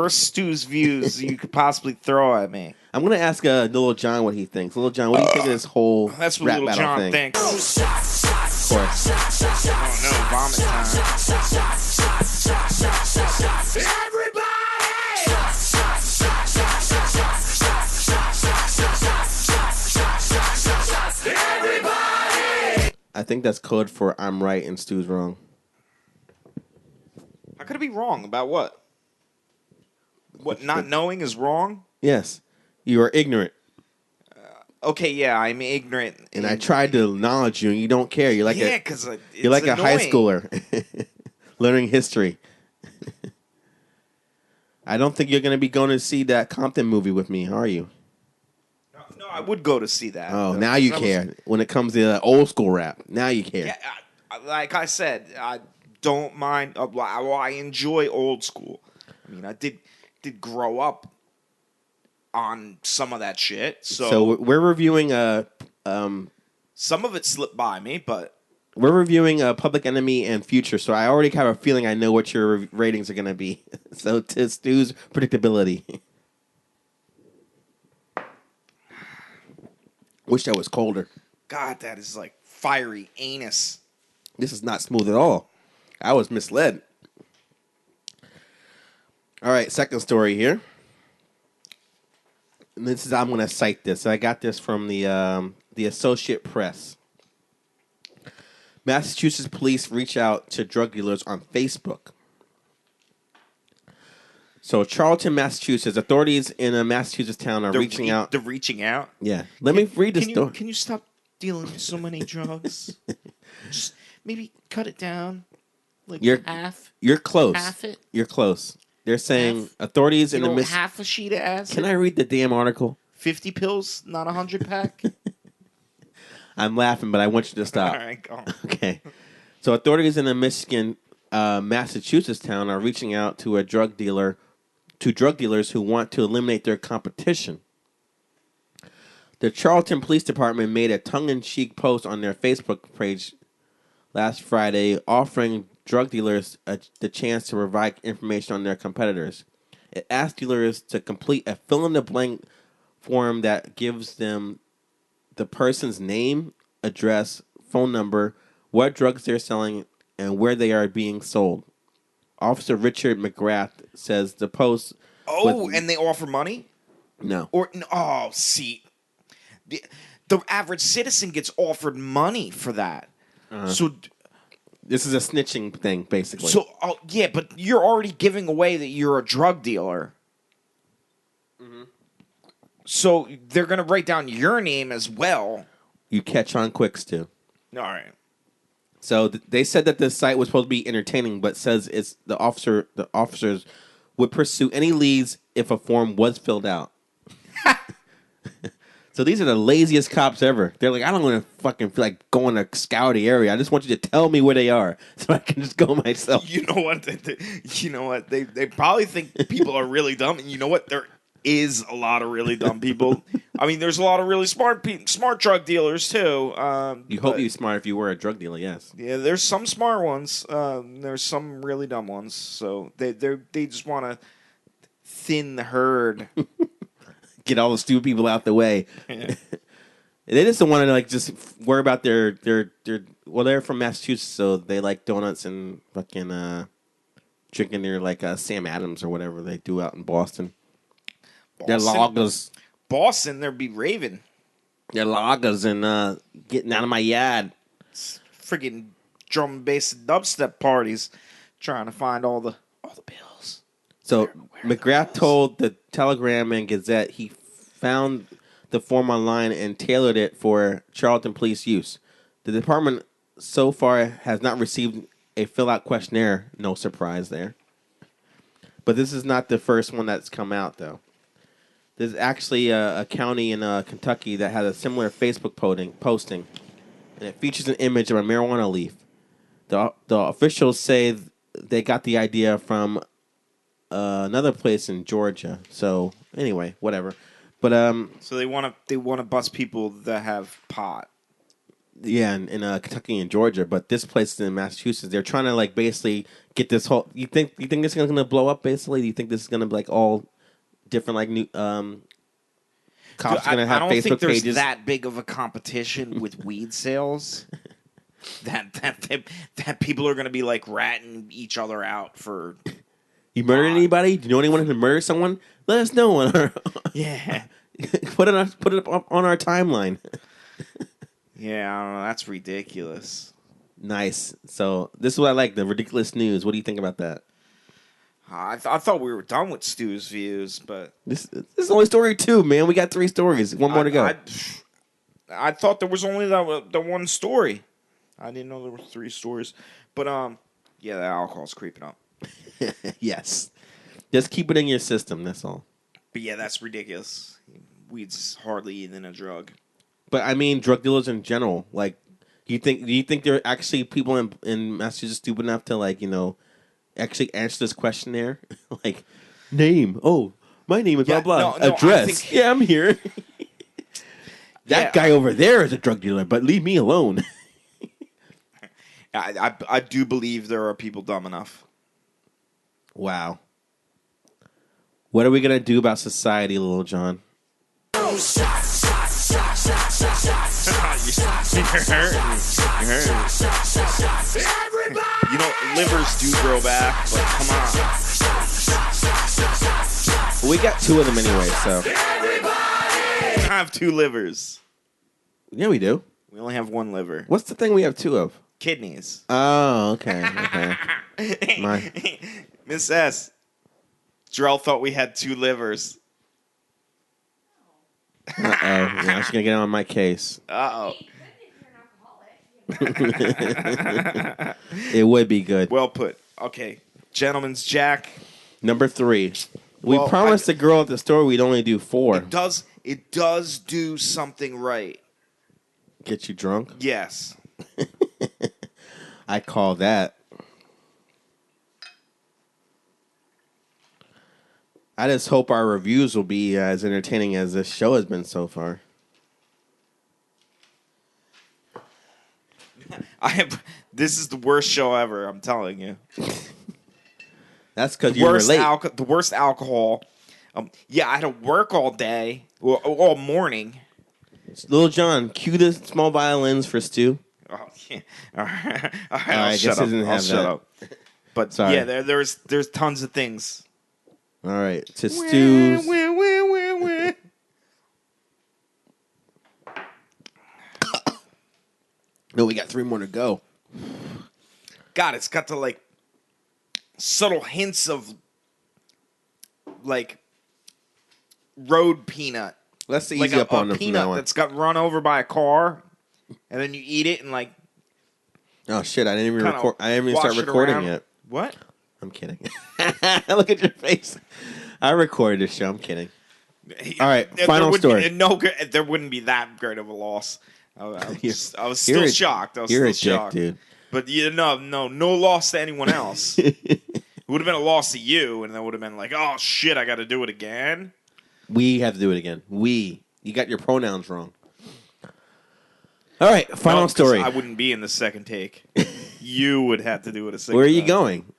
Stu's views you could possibly throw at me. I'm gonna ask Little John what he thinks. Little John, what do you think of this whole That's what rap Little battle John thing? thinks. Of course. Oh no, vomit time. Everybody! I think that's code for I'm right and Stu's wrong. How could it be wrong? About what? What, not knowing is wrong? Yes. You are ignorant. Okay, yeah, I'm ignorant. And I tried to acknowledge you, and you don't care. You're like a high schooler learning history. I don't think you're going to be going to see that Compton movie with me, are you? No, I would go to see that. Oh, Though, now 'cause you that was- care. When it comes to old school rap, now you care. yeah, like I said, I don't mind. I enjoy old school. I mean, I did grow up on some of that shit, So so we're reviewing some of it slipped by me, but Public Enemy and Future. So I already have a feeling I know what your ratings are going to be. So to Stu's predictability. Wish that was colder. God, that is like fiery anus. This is not smooth at all. I was misled. All right, second story here. And I'm going to cite this. I got this from the Associate Press. Massachusetts police reach out to drug dealers on Facebook. So, Charlton, Massachusetts, authorities in a Massachusetts town are reaching out. They're reaching out. Yeah, let me read the story. Can you stop dealing so many drugs? Just maybe cut it down, like half. You're close. Half it. You're close. They're saying Half? authorities in the half a sheet of acid. Can I read the damn article? 50 pills, not 100 pack. I'm laughing, but I want you to stop. All right, go on. Okay. So authorities in a Massachusetts town are reaching out to drug dealers who want to eliminate their competition. The Charlton Police Department made a tongue-in-cheek post on their Facebook page last Friday, offering drug dealers the chance to provide information on their competitors. It asked dealers to complete a fill-in-the-blank form that gives them the person's name, address, phone number, what drugs they're selling, and where they are being sold. Officer Richard McGrath says the post... and they offer money? No. See. The average citizen gets offered money for that. So... This is a snitching thing, basically. So, yeah, but you're already giving away that you're a drug dealer. Mm-hmm. So they're going to write down your name as well. You catch on quick, Stu. All right. So they said that the site was supposed to be entertaining, but says it's the officers would pursue any leads if a form was filled out. So these are the laziest cops ever. They're like, I don't want to fucking feel like going to scour the area. I just want you to tell me where they are so I can just go myself. You know what? You know what? They probably think people are really dumb, and you know what? There is a lot of really dumb people. I mean, there's a lot of really smart drug dealers too. You hope you're smart if you were a drug dealer, yes. Yeah, there's some smart ones. There's some really dumb ones. So they just want to thin the herd. Get all the stupid people out the way. Yeah. They just don't want to just worry about their well, they're from Massachusetts, so they like donuts and fucking drinking their Sam Adams or whatever they do out in Boston. Their lagers. Boston, they'll be raving. Their lagers and getting out of my yard. Friggin' drum and bass and dubstep parties, trying to find all the bills. So McGrath told the Telegram and Gazette he found the form online and tailored it for Charlton police use. The department so far has not received a fill-out questionnaire. No surprise there. But this is not the first one that's come out, though. There's actually a county in Kentucky that had a similar Facebook posting, and it features an image of a marijuana leaf. The officials say they got the idea from another place in Georgia. So anyway, whatever. But so they want to bust people that have pot. Yeah, in Kentucky and Georgia, but this place is in Massachusetts. They're trying to basically get this whole. You think this is going to blow up? Basically, do you think this is going to be all different new cops are going to have Facebook pages? I don't think there's that big of a competition with weed sales. That people are going to be ratting each other out for. You murdered anybody? Do you know anyone who murdered someone? Let us know on our. Yeah. Put it up on our timeline. Yeah, I don't know. That's ridiculous. Nice. So this is what I like, the ridiculous news. What do you think about that? I thought we were done with Stu's views, but this is only story 2, man. We got 3 stories. One more to go. I thought there was only the one story. I didn't know there were 3 stories. But yeah, the alcohol's creeping up. Yes. Just keep it in your system. That's all. But yeah, that's ridiculous. Weed's hardly even a drug. But I mean, drug dealers in general. Like, do you think there are actually people in Massachusetts stupid enough to actually answer this questionnaire? Like, name. Oh, my name is blah blah. No, Address. Yeah, I'm here. That guy over there is a drug dealer, but leave me alone. I do believe there are people dumb enough. Wow. What are we gonna do about society, Little John? You're hurting. You know, livers do grow back, but come on. Well, we got 2 of them anyway, so. We don't have 2 livers. Yeah, we do. We only have 1 liver. What's the thing we have 2 of? Kidneys. Oh, okay. Miss S. Jarrell thought we had 2 livers. Uh-oh. Now she's going to get on my case. Uh-oh. It would be good. Well put. Okay. Gentleman's Jack. Number 3. We promised the girl at the store we'd only do 4. It does do something right. Get you drunk? Yes. I call that. I just hope our reviews will be as entertaining as this show has been so far. This is the worst show ever, I'm telling you. That's because you were late. The worst alcohol. Yeah, I had to work all day, all morning. Little John, cue the small violins for Stu. Oh, yeah. All right, I'll shut up. But sorry. Yeah, there's tons of things. All right, to Stu's. No, we got 3 more to go. God, it's got the subtle hints of road peanut. Let's ease up on the peanut that's got run over by a car, and then you eat it and Oh shit! I didn't even record. I didn't even start recording yet. What? I'm kidding. Look at your face. I recorded this show. I'm kidding. All right, final story. There wouldn't be that great of a loss. I was still shocked. You're a dick, dude. But no loss to anyone else. It would have been a loss to you, and that would have been oh shit, I got to do it again. We have to do it again. You got your pronouns wrong. All right, final story. I wouldn't be in the second take. You would have to do it a second. Where are you going?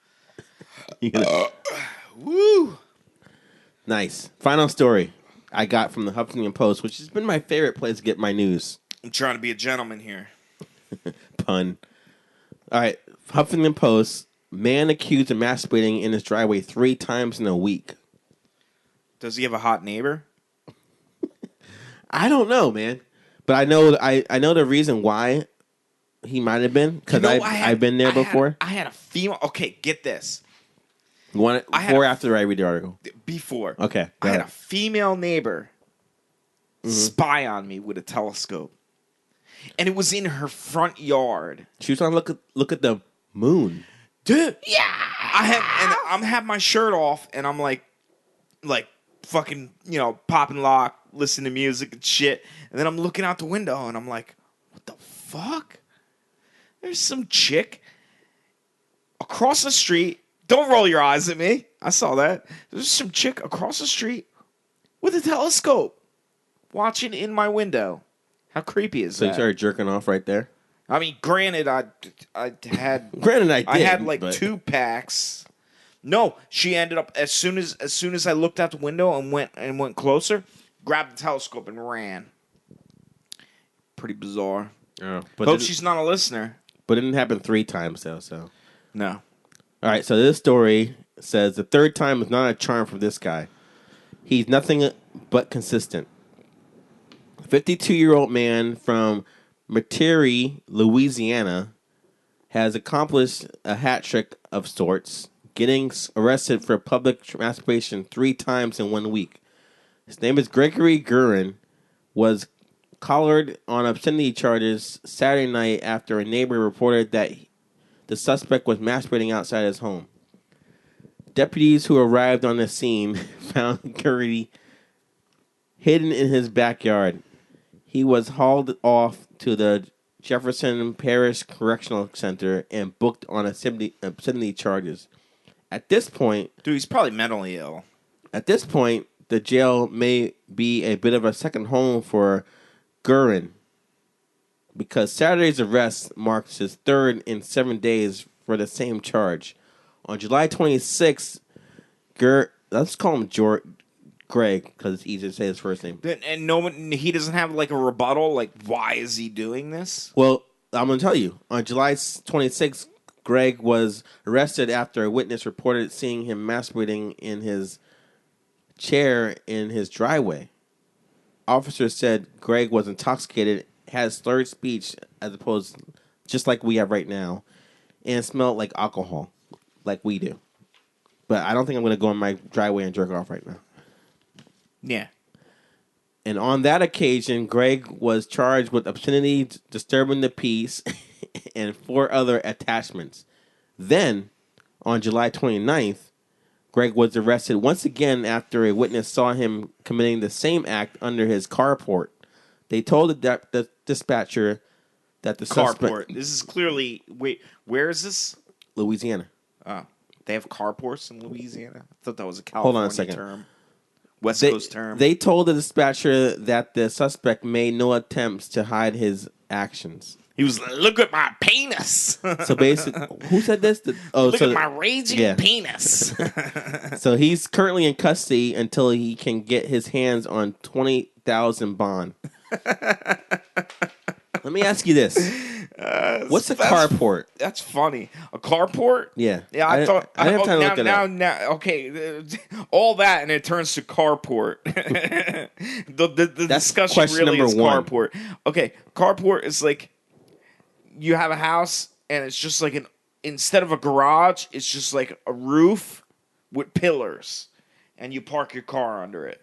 Woo! Nice. Final story I got from the Huffington Post, which has been my favorite place to get my news. I'm trying to be a gentleman here. Pun. All right, Huffington Post. Man accused of masturbating in his driveway 3 times in a week. Does he have a hot neighbor? I don't know, man. But I know the reason why he might have been, because I've been there before. I had a female. Okay, get this. You want it before or after I read the article? Before. Okay. I had a female neighbor spy on me with a telescope. And it was in her front yard. She was trying to look at the moon. Dude. Yeah. I'm having my shirt off, and I'm like fucking, popping lock, listening to music and shit. And then I'm looking out the window, and I'm like, what the fuck? There's some chick across the street. Don't roll your eyes at me. I saw that. There's some chick across the street with a telescope watching in my window. How creepy is that? So you started jerking off right there? I mean, granted, I had... Granted, I did. I had 2 packs. No, she ended up, as soon as I looked out the window and went closer, grabbed the telescope and ran. Pretty bizarre. Oh, Hope she's not a listener. But it didn't happen 3 times, though, so... No. All right, so this story says the 3rd time is not a charm for this guy. He's nothing but consistent. A 52-year-old man from Metairie, Louisiana, has accomplished a hat trick of sorts, getting arrested for public masturbation 3 times in 1 week. His name is Gregory Gurin, was collared on obscenity charges Saturday night after a neighbor reported that the suspect was masturbating outside his home. Deputies who arrived on the scene found Curry hidden in his backyard. He was hauled off to the Jefferson Parish Correctional Center and booked on obscenity charges. At this point, Dude, he's probably mentally ill. At this point, the jail may be a bit of a second home for Guerin, because Saturday's arrest marks his third in 7 days for the same charge. On July 26th, let's call him Greg, because it's easier to say his first name. And he doesn't have like a rebuttal. Like, why is he doing this? Well, I'm going to tell you. On July 26th, Greg was arrested after a witness reported seeing him masturbating in his chair in his driveway. Officers said Greg was intoxicated, had slurred speech as opposed just like we have right now, and smelled like alcohol, like we do. But I don't think I'm going to go in my driveway and jerk off right now. Yeah. And on that occasion, Greg was charged with obscenity, disturbing the peace, and 4 other attachments. Then, on July 29th, Greg was arrested once again after a witness saw him committing the same act under his carport. They told the dispatcher that the suspect... This is clearly... Wait, where is this? Louisiana. Oh, they have carports in Louisiana? I thought that was a California term. West Coast term. They told the dispatcher that the suspect made no attempts to hide his actions. He was like, look at my penis. So basically, who said this? Look at my raging penis. So he's currently in custody until he can get his hands on $20,000 bond. Let me ask you this: what's a carport? That's funny. A carport? Yeah. Yeah, I thought. I didn't have time to look it up. Now, okay, all that and it turns to carport. the discussion really is carport. Okay, carport is like you have a house and it's just like instead of a garage, it's just like a roof with pillars, and you park your car under it.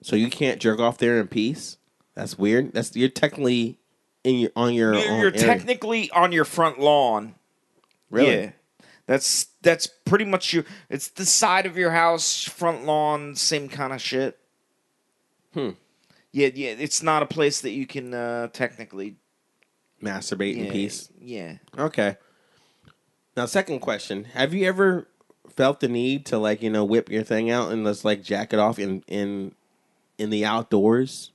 So you can't jerk off there in peace? That's weird. You're technically on your own. You're technically on your front lawn. Really? Yeah. That's pretty much you. It's the side of your house, front lawn, same kind of shit. Yeah. It's not a place that you can technically masturbate in peace. Yeah. Okay. Now, second question: have you ever felt the need to whip your thing out and just jack it off in the outdoors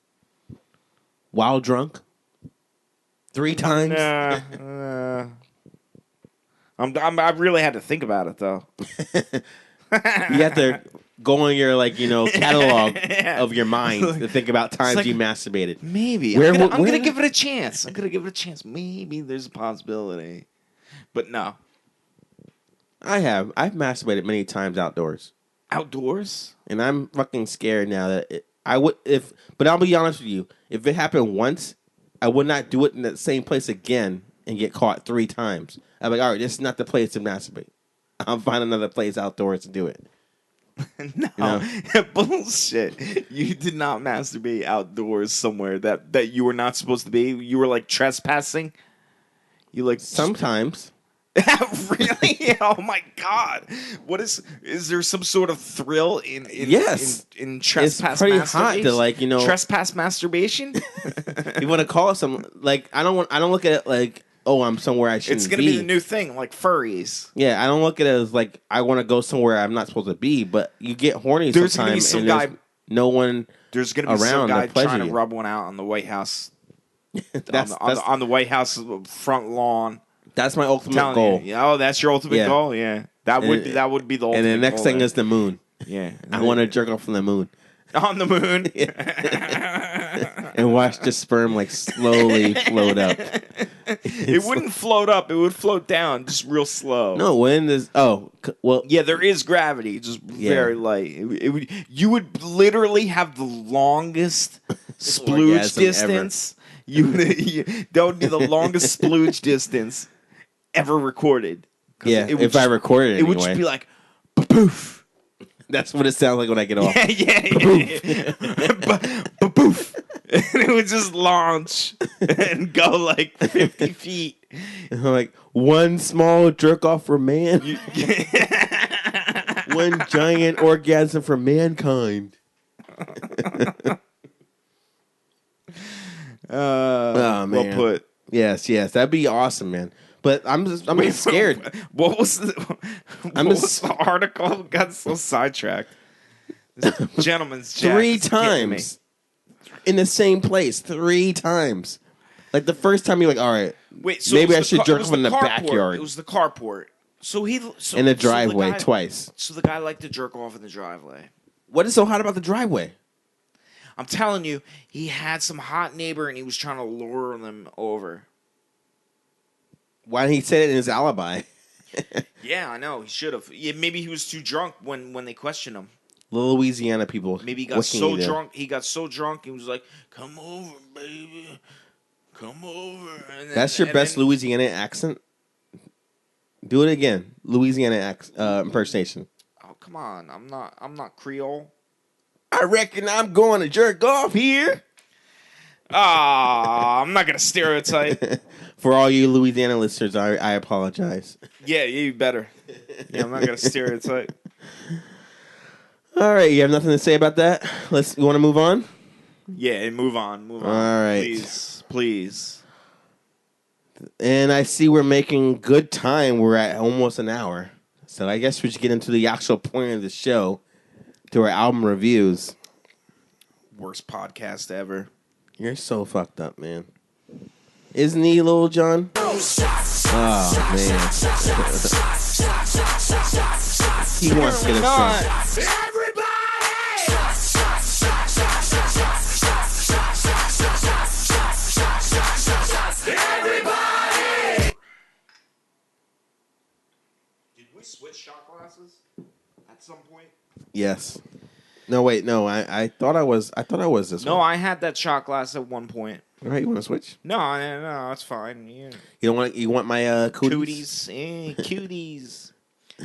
while drunk? 3 times? I really had to think about it though. You have to go on your catalog of your mind to think about times you masturbated. Maybe I'm gonna give it a chance. Maybe there's a possibility, but no. I've masturbated many times outdoors. Outdoors, and I'm fucking scared now that but I'll be honest with you. If it happened once, I would not do it in that same place again and get caught 3 times. I'm like, all right, this is not the place to masturbate. I'll find another place outdoors to do it. No, bullshit. You did not masturbate outdoors somewhere that you were not supposed to be. You were trespassing. You sometimes. Really? Oh my god! What is there some sort of thrill in yes in trespass? It's pretty hot to trespass masturbation. You want to call it some I don't look at it I'm somewhere I shouldn't be. It's gonna be the new thing, like furries. Yeah, I don't look at it as I want to go somewhere I'm not supposed to be. But you get horny sometimes, and there's no one. There's gonna be around some guy to trying you. to rub one out on the White House. that's on the White House front lawn. That's my ultimate goal. Oh, that's your ultimate goal. Yeah, that would be the ultimate. And the next thing is the moon. Yeah, I want to jerk off from the moon. On the moon, and watch the sperm slowly float up. It wouldn't float up; it would float down, just real slow. No, when this? Oh, well, yeah, there is gravity, just very light. You would literally have the longest splooge distance. That would be the longest splooge distance ever recorded. Yeah, if I recorded it, it would just be like, poof. That's what it sounds like when I get off. Yeah. Boof. And it would just launch and go 50 feet. One small jerk off for man. One giant orgasm for mankind. Oh man. Well put. Yes, that'd be awesome, man. But I'm just scared. What was the article? Got so sidetracked. This gentleman's jack 3 is getting me. times in the same place. 3 times. Like the first time you're like, all right, wait, so maybe I should jerk off in the carport. backyard. It was the carport. In the driveway twice. So the guy liked to jerk off in the driveway. What is so hot about the driveway? I'm telling you, he had some hot neighbor and he was trying to lure them over. Why didn't he say it in his alibi? Yeah, I know. He should have. Yeah, maybe he was too drunk when they questioned him. Louisiana people. Maybe he got so drunk. He got so drunk. He was like, "Come over, baby. Come over." And then, That's your best Louisiana accent? Do it again. Louisiana impersonation. Oh, come on. I'm not Creole. I reckon I'm going to jerk off here. I'm not going to stereotype. For all you Louisiana listeners, I apologize. Yeah, you better. Yeah, I'm not going to stereotype. All right, you have nothing to say about that? You want to move on? Yeah, move on. All right. Please. And I see we're making good time. We're at almost an hour. So I guess we should get into the actual point of the show, to our album reviews. Worst podcast ever. You're so fucked up, man. Isn't he, Lil Jon? Oh, man. He wants to get us drunk. Switch shot glasses at some point? Yes. No, wait, no. I thought I was this one. No, I had that shot glass at one point. All right, you want to switch? No, it's fine. Yeah. You want my cooties? Cuties.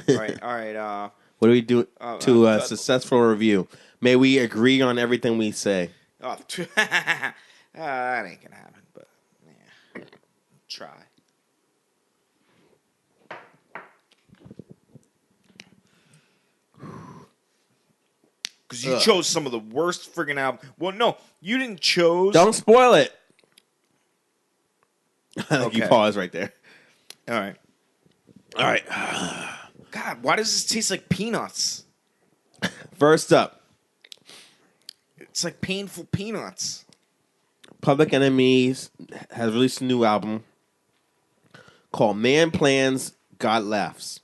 All right. What do we do to a successful review? May we agree on everything we say. Oh, that ain't gonna happen. But yeah, try. Because you chose some of the worst friggin' albums. Well, no, you didn't chose. Don't spoil it. Okay. You pause right there. All right. God, why does this taste like peanuts? First up. It's like painful peanuts. Public Enemy has released a new album called Man Plans, God Laughs.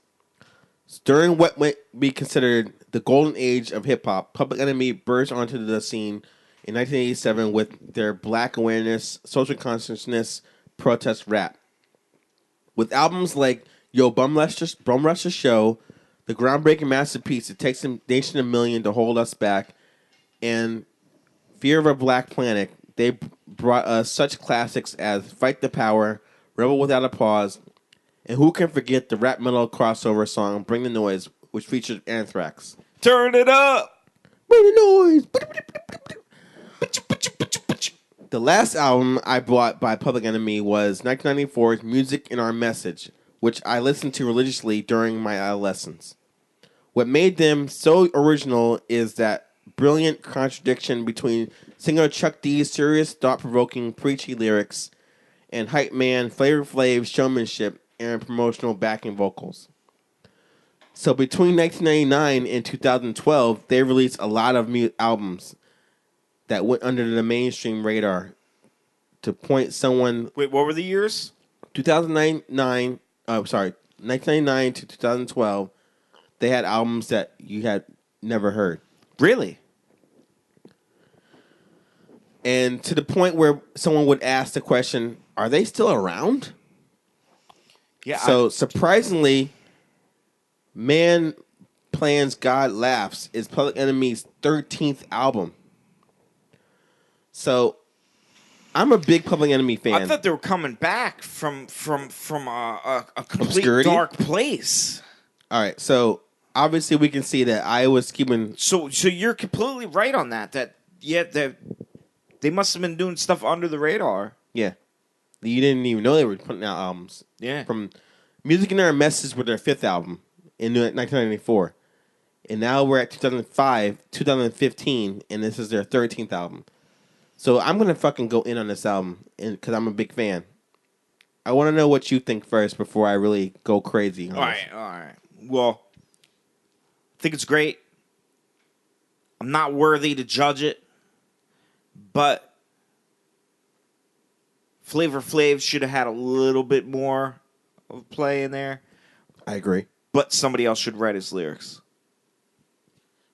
During what might be considered the golden age of hip-hop, Public Enemy burst onto the scene in 1987 with their black awareness, social consciousness, protest rap. With albums like Yo Bum Rush's Show, the groundbreaking masterpiece It Takes a Nation a Million to Hold Us Back, and Fear of a Black Planet, they brought us such classics as Fight the Power, Rebel Without a Pause, and who can forget the rap metal crossover song Bring the Noise, which featured Anthrax. Turn it up! Bring the noise! The last album I bought by Public Enemy was 1994's Music in Our Message, which I listened to religiously during my adolescence. What made them so original is that brilliant contradiction between singer Chuck D's serious, thought-provoking, preachy lyrics and hype man Flavor Flav's showmanship and promotional backing vocals. So between 1999 and 2012, they released a lot of albums that went under the mainstream radar. To point someone... Wait, what were the years? 1999 to 2012, they had albums that you had never heard. Really? And to the point where someone would ask the question, are they still around? Yeah. So surprisingly, Man Plans, God Laughs is Public Enemy's 13th album. So I'm a big Public Enemy fan. I thought they were coming back from a complete obscurity? Dark place. All right, so obviously we can see that I was keeping... So you're completely right on that. They must have been doing stuff under the radar. Yeah. You didn't even know they were putting out albums. Yeah. From Music in Our Message with their 5th album in 1994. And now we're at 2015, and this is their 13th album. So I'm going to fucking go in on this album because I'm a big fan. I want to know what you think first before I really go crazy. All right. Well, I think it's great. I'm not worthy to judge it, but Flavor Flav should have had a little bit more of play in there. I agree. But somebody else should write his lyrics.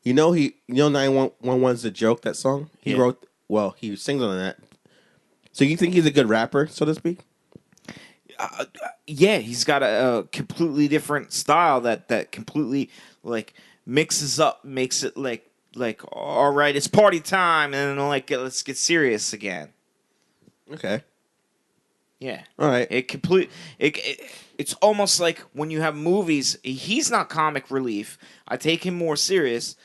You know 911's a joke, that song? He sings on that. So you think he's a good rapper, so to speak? Yeah, he's got a completely different style that completely like mixes up, makes it like all right, it's party time, and then like let's get serious again. Okay. Yeah. All right. It's almost like when you have movies, he's not comic relief. I take him more serious,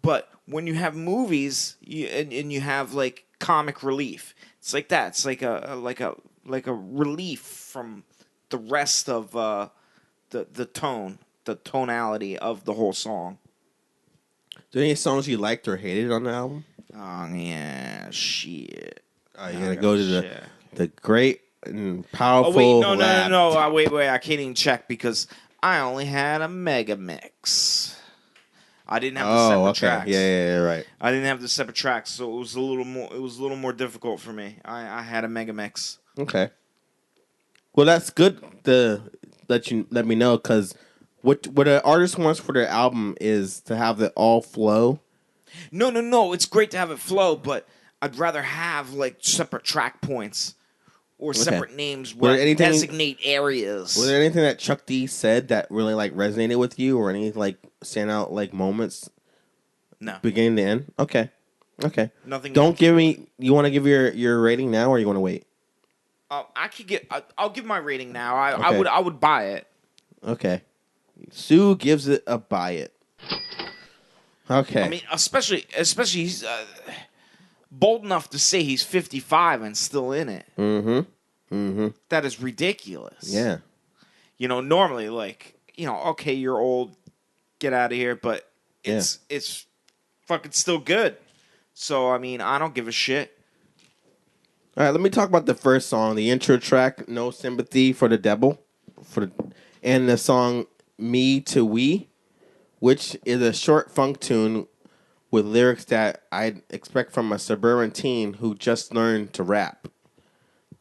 but when you have movies and you have like comic relief, it's like that. It's like a relief from the rest of the tonality of the whole song. Do any songs you liked or hated on the album? Oh yeah, shit. Oh, you gotta go to the great and powerful. Oh wait, lab. no. Wait. I can't even check because I only had a mega mix. I didn't have the separate tracks. Yeah, right. I didn't have the separate tracks, so it was a little more difficult for me. I had a mega mix. Okay. Well, that's good to let me know because what an artist wants for their album is to have it all flow. No. It's great to have it flow, but I'd rather have like separate track points or separate names where designate areas. Was there anything that Chuck D said that really like resonated with you, or any like standout like moments? No. Beginning to end. Okay. Nothing. Don't give me. You want to give your rating now, or you want to wait? I'll give my rating now. I would buy it. Okay. Sue gives it a buy it. Okay. I mean, especially he's bold enough to say he's 55 and still in it. Mm-hmm. That is ridiculous. Yeah. You know, normally, like, you know, okay, you're old, get out of here, but it's fucking still good. So, I mean, I don't give a shit. All right, let me talk about the first song, the intro track, No Sympathy for the Devil, and the song Me to We, which is a short funk tune with lyrics that I'd expect from a suburban teen who just learned to rap.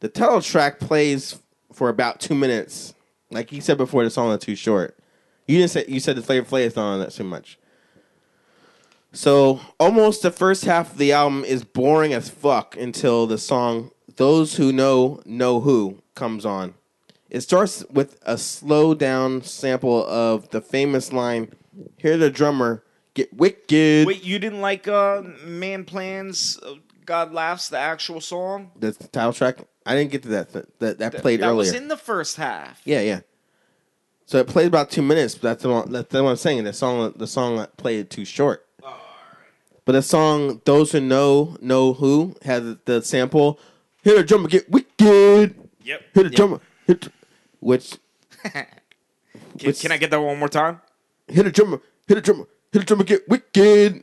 The title track plays for about 2 minutes. Like you said before, the song is too short. You said the Flavor Flav is not on that too much. So almost the first half of the album is boring as fuck until the song Those Who Know Who comes on. It starts with a slow down sample of the famous line, "Hear the drummer get wicked." Wait, you didn't like Man Plans, God Laughs, the actual song? That's the title track. I didn't get to that played that earlier. That was in the first half. Yeah. So it played about 2 minutes. But that's what I'm saying. The song played too short. But the song "Those Who Know Who" has the sample, "Hear the drummer get wicked." Yep. Hear the drummer. Which can I get that one more time? Hit the drummer, get wicked.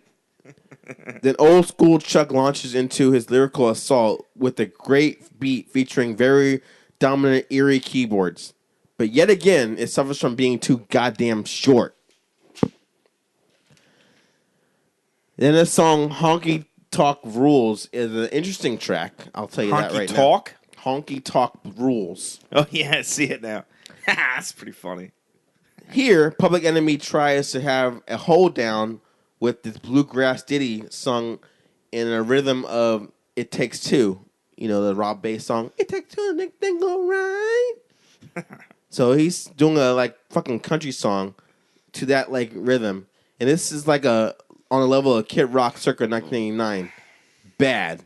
Then old school Chuck launches into his lyrical assault with a great beat featuring very dominant, eerie keyboards. But yet again, it suffers from being too goddamn short. Then the song "Honky Talk Rules" is an interesting track. I'll tell you that right now. Honky Talk Rules. Oh, yeah, I see it now. That's pretty funny. Here, Public Enemy tries to have a hold down with this bluegrass ditty sung in a rhythm of "It Takes Two." You know, the Rob Bass song, "It takes two to make things go right." So he's doing a like fucking country song to that like rhythm. And this is like on a level of Kid Rock circa 1989. Bad.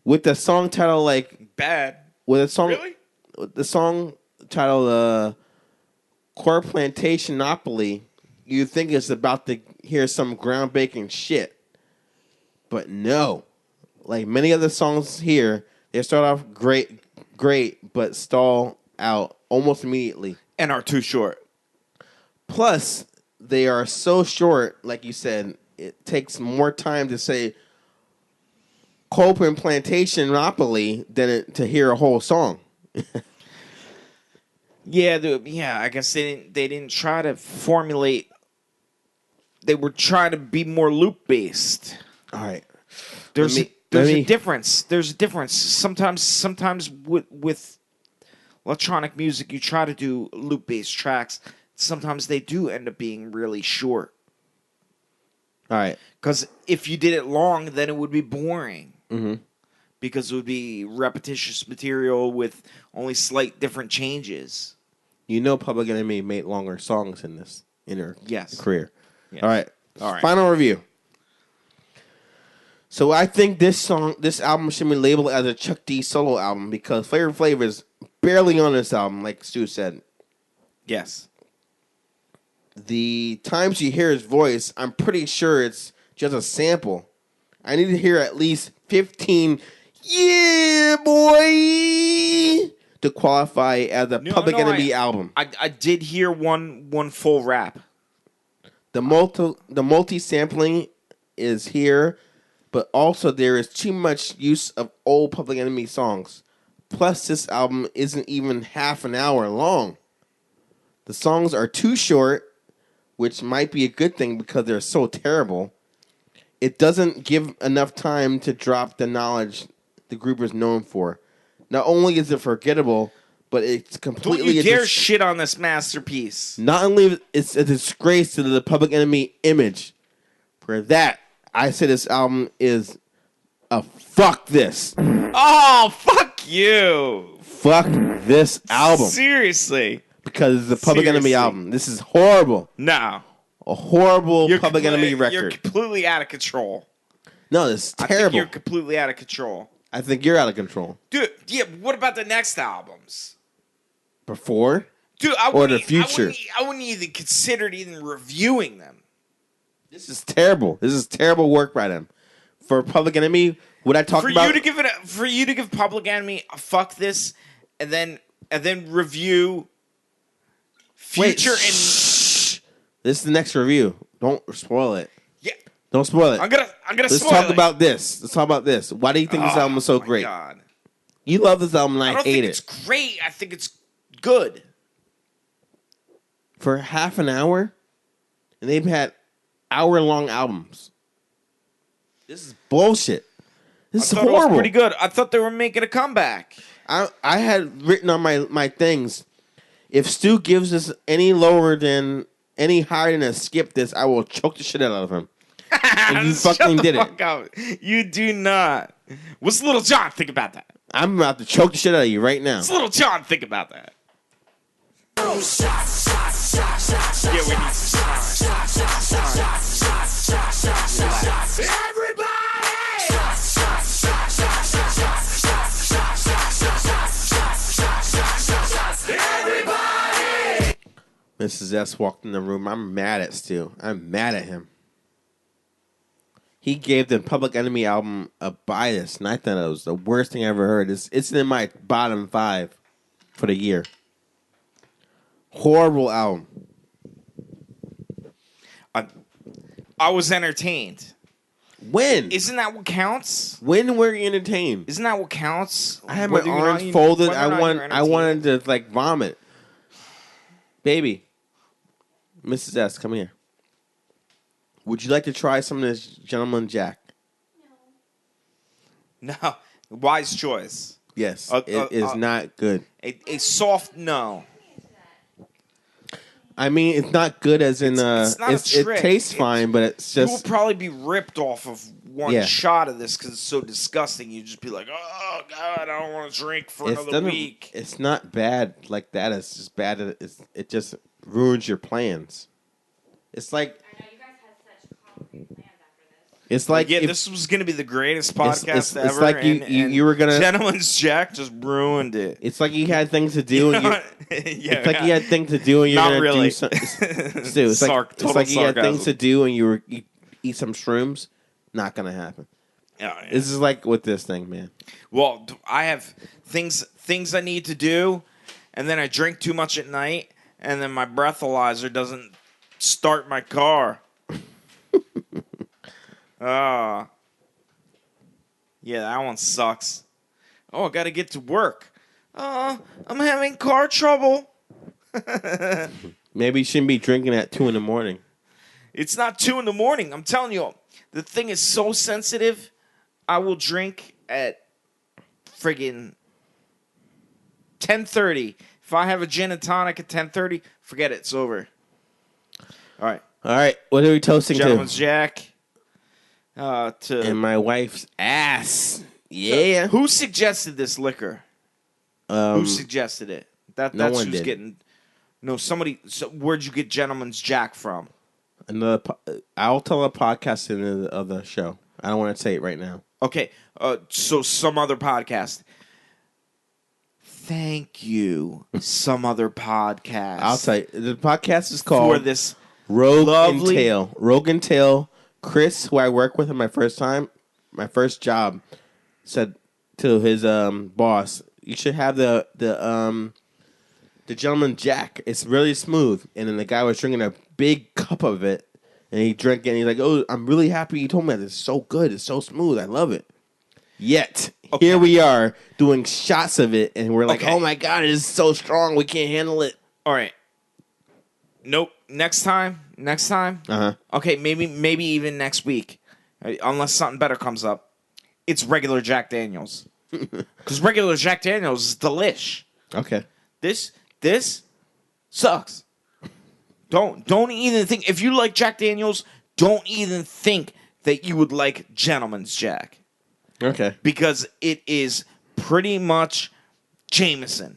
With the song title like bad. With a song really? With the song title Core Plantationopoly, you think it's about to hear some groundbreaking shit. But no. Like many other songs here, they start off great, but stall out almost immediately. And are too short. Plus, they are so short, like you said, it takes more time to say Copeland Plantation Monopoly than to hear a whole song. Yeah, I guess they didn't try to formulate. They were trying to be more loop based. All right. There's a difference. There's a difference. Sometimes with electronic music, you try to do loop based tracks. Sometimes they do end up being really short. All right. Because if you did it long, then it would be boring. Mm-hmm. Because it would be repetitious material with only slight different changes. You know, Public Enemy made longer songs in their career. Yes. All right. All right. Final review. So I think this album should be labeled as a Chuck D solo album because Flavor Flav is barely on this album, like Stu said. Yes. The times you hear his voice, I'm pretty sure it's just a sample. I need to hear at least 15, yeah, boy, to qualify as a Public Enemy album. I did hear one full rap. The multi-sampling is here, but also there is too much use of old Public Enemy songs. Plus, this album isn't even half an hour long. The songs are too short, which might be a good thing because they're so terrible. It doesn't give enough time to drop the knowledge the group is known for. Not only is it forgettable, but it's completely... Don't you dare shit on this masterpiece. Not only it's a disgrace to the Public Enemy image. For that, I say this album is a fuck this. Oh, fuck you. Fuck this album. Seriously. Because it's a Public Enemy album. This is horrible. No. A horrible Public Enemy record. You're completely out of control. No, this is terrible. I think you're completely out of control. I think you're out of control. Dude, yeah, what about the next albums? Before? Dude, or the future? I wouldn't even consider even reviewing them. This is terrible. This is terrible work by them. For Public Enemy, what I talk about... For you to give Public Enemy a fuck this, and then review Future and... Shh. This is the next review. Don't spoil it. Yeah. Don't spoil it. I'm gonna Let's spoil talk it. about this. Let's talk about this. Why do you think this album is so great? God. You love this album and I don't hate think it. It's great. I think it's good. For half an hour? And they've had hour-long albums. This is bullshit. This is horrible. It was pretty good. I thought they were making a comeback. I had written on my things, if Stu gives us any higher than a skip this, I will choke the shit out of him. And you fucking did it. Up. You do not. What's Little John think about that? I'm about to choke the shit out of you right now. What's Little John think about that? Yeah, we need Everybody! Mrs. S walked in the room. I'm mad at Stu. I'm mad at him. He gave the Public Enemy album a bias, and I thought it was the worst thing I ever heard. It's in my bottom 5 for the year. Horrible album. I was entertained. When? Isn't that what counts? When were you entertained? Isn't that what counts? I had my arms folded. I wanted to like vomit. Baby, Mrs. S, come here. Would you like to try some of this Gentleman Jack? No. Wise choice. Yes. It is not good. A soft no. I mean, it's not good as in... It's not a trick. It tastes fine, but it's just... You will probably be ripped off of one shot of this because it's so disgusting. You'd just be like, oh, God, I don't want to drink for another week. It's not bad like that. It's just bad. It just ruins your plans. It's like... I know you guys had such concrete plans after this. It's like this was going to be the greatest podcast ever. It's like you were gonna. Gentleman's Jack just ruined it. It's like you had things to do. It's like you had things to do and you're not gonna really. do something. It's like you had things to do and you eat some shrooms. Not gonna happen. Oh, yeah. This is like with this thing, man. Well, I have things I need to do, and then I drink too much at night, and then my breathalyzer doesn't start my car. Yeah, that one sucks. Oh, I gotta get to work. I'm having car trouble. Maybe you shouldn't be drinking at 2 in the morning. It's not 2 in the morning. I'm telling you, the thing is so sensitive. I will drink at friggin' 10:30. If I have a gin and tonic at 10:30, forget it. It's over. All right. All right, what are we toasting Gentleman's to? Jack. To And my wife's ass. Yeah. Who suggested this liquor? Who suggested it? That's no one who's did. getting. No, somebody. So where'd you get Gentleman's Jack from? I'll tell a podcast in the other show. I don't want to say it right now. Okay, so some other podcast. Thank you. Some other podcast. I'll tell you. The podcast is called for this Rogue lovely- and Tail. Rogue and Tail. Chris, who I worked with in my first job, said to his boss, "You should have the Gentleman Jack. It's really smooth." And then the guy was drinking a big cup of it, and he drank it. And he's like, "Oh, I'm really happy you told me that. It's so good. It's so smooth. I love it." Yet here we are doing shots of it, and we're like, Okay. "Oh my god, it is so strong. We can't handle it." All right. Nope. Next time. Okay, maybe even next week, unless something better comes up. It's regular Jack Daniels, because regular Jack Daniels is delish. Okay. This sucks. Don't even think, if you like Jack Daniels, don't even think that you would like Gentleman's Jack, Okay. because it is pretty much Jameson.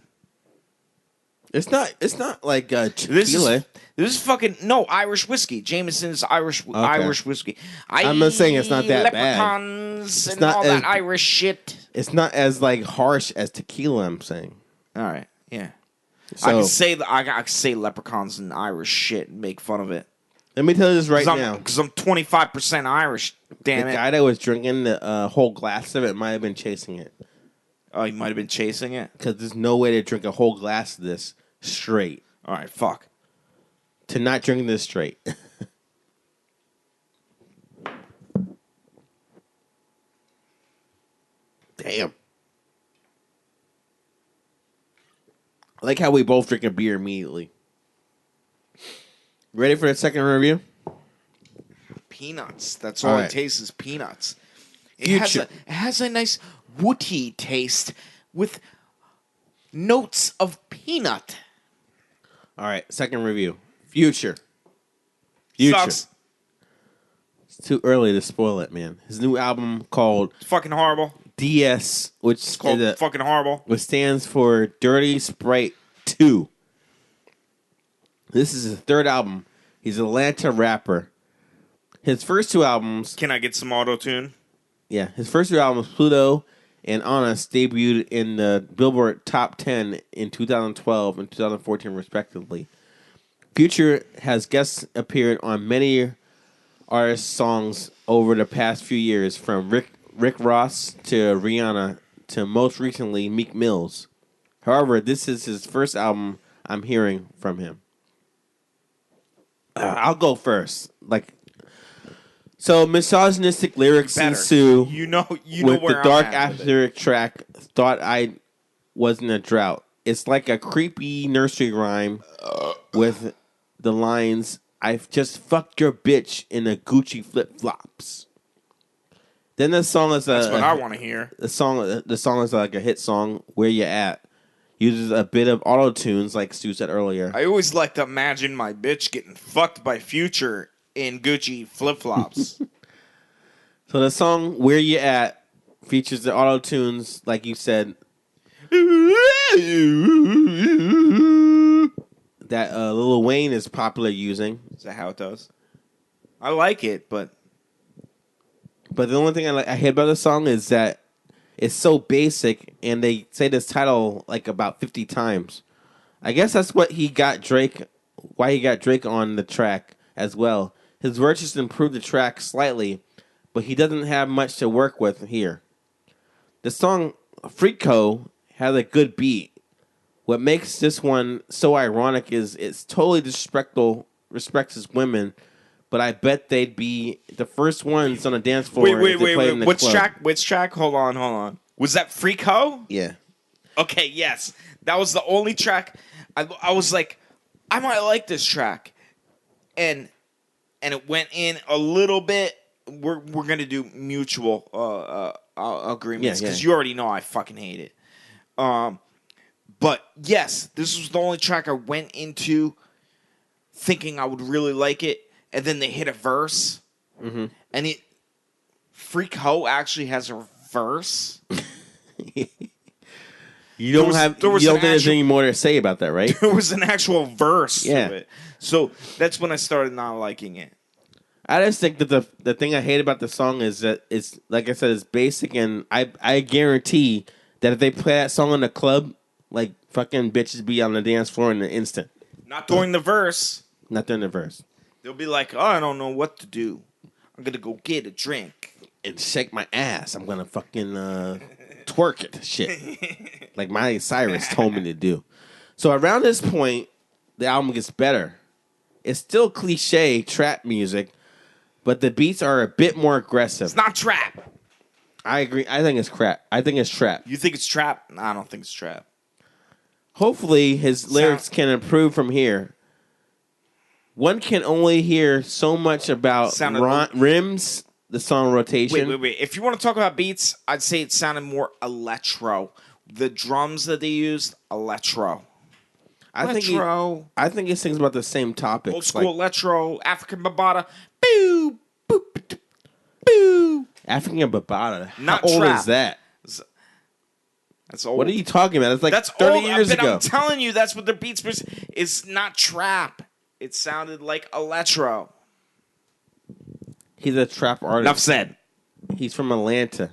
It's not like This tequila. is fucking Irish whiskey. Jameson's Irish whiskey. I'm not saying it's not that bad. Leprechauns and not all as- that Irish shit. It's not as like harsh as tequila. I'm saying. All right, yeah. So I can say leprechauns and Irish shit and make fun of it. let me tell you this right now. Because I'm 25% Irish. Damn The it! guy that was drinking the whole glass of it might have been chasing it, Oh, you might have been chasing it. because there's no way to drink a whole glass of this straight. All right, fuck. To not drink this straight. Damn. I like how we both drink a beer immediately. Ready for the second review? Peanuts. That's all All it right. tastes is peanuts. Future. It has a nice woody taste with notes of peanut. All right, second review. Future. Sucks. It's too early to spoil it, man. His new album called It's fucking horrible. DS, which It's called is fucking horrible. which stands for Dirty Sprite 2. This is his third album. He's an Atlanta rapper. His first two albums, Can I get some auto-tune? his first two albums, Pluto and Honest, debuted in the Billboard Top 10 in 2012 and 2014, respectively. Future has guest appeared on many artists' songs over the past few years, from Rick Ross to Rihanna to most recently Meek Mills. However, this is his first album I'm hearing from him. I'll go first. So misogynistic lyrics Better. ensue. You know with where the I'm dark at with it. atmospheric track, Thought I Was in a Drought. It's like a creepy nursery rhyme with the lines, "I've just fucked your bitch in a Gucci flip-flops." Then the song is That's what I want to hear. the song is like a hit song, "Where You At." Uses a bit of auto tunes, like Stu said earlier. I always like to imagine my bitch getting fucked by Future in Gucci flip-flops. So the song "Where You At" features the auto tunes, like you said, that Lil Wayne is popular using. Is that how it does? I like it, but But the only thing I hate about the song is that it's so basic, and they say this title like about 50 times. I guess that's what he got Drake, why he got Drake on the track as well. His verses improved the track slightly, but he doesn't have much to work with here. The song Freako has a good beat. What makes this one so ironic is it's totally disrespectful respects his women, but I bet they'd be the first ones on a dance floor. Wait. In the Which club. track? Which track? Hold on. Was that Freak Ho? Yeah. Okay, yes. That was the only track. I was like, I might like this track. And it went in a little bit. We're gonna do mutual agreements because you already know I fucking hate it. But yes, this was the only track I went into thinking I would really like it, and then they hit a verse, and it Freak Ho actually has a verse. You don't think there's any more to say about that, right? There was an actual verse to it. So that's when I started not liking it. I just think that the thing I hate about the song is that it's, like I said, it's basic, and I guarantee that if they play that song in the club, like, fucking bitches be on the dance floor in an instant. Not during the verse. Not during the verse. They'll be like, oh, I don't know what to do. I'm going to go get a drink. And shake my ass. I'm going to fucking twerk it. Shit. Like Miley Cyrus told me to do. So around this point, the album gets better. It's still cliche trap music, but the beats are a bit more aggressive. It's not trap. I agree. I think it's crap. I think it's trap. You think it's trap? No, I don't think it's trap. Hopefully, his lyrics can improve from here. One can only hear so much about Rims, the song Rotation. Wait. If you want to talk about beats, I'd say it sounded more electro. The drums that they used, electro. I think he sings about the same topics. Old school electro, African Bambata. Boo, boop, boo. African Bambata. Not How old trap. is that? That's old. What are you talking about? It's like that's 30 old, years ago. I'm telling you, that's what their beats were. It's not trap. It sounded like electro. He's a trap artist. Enough said. He's from Atlanta.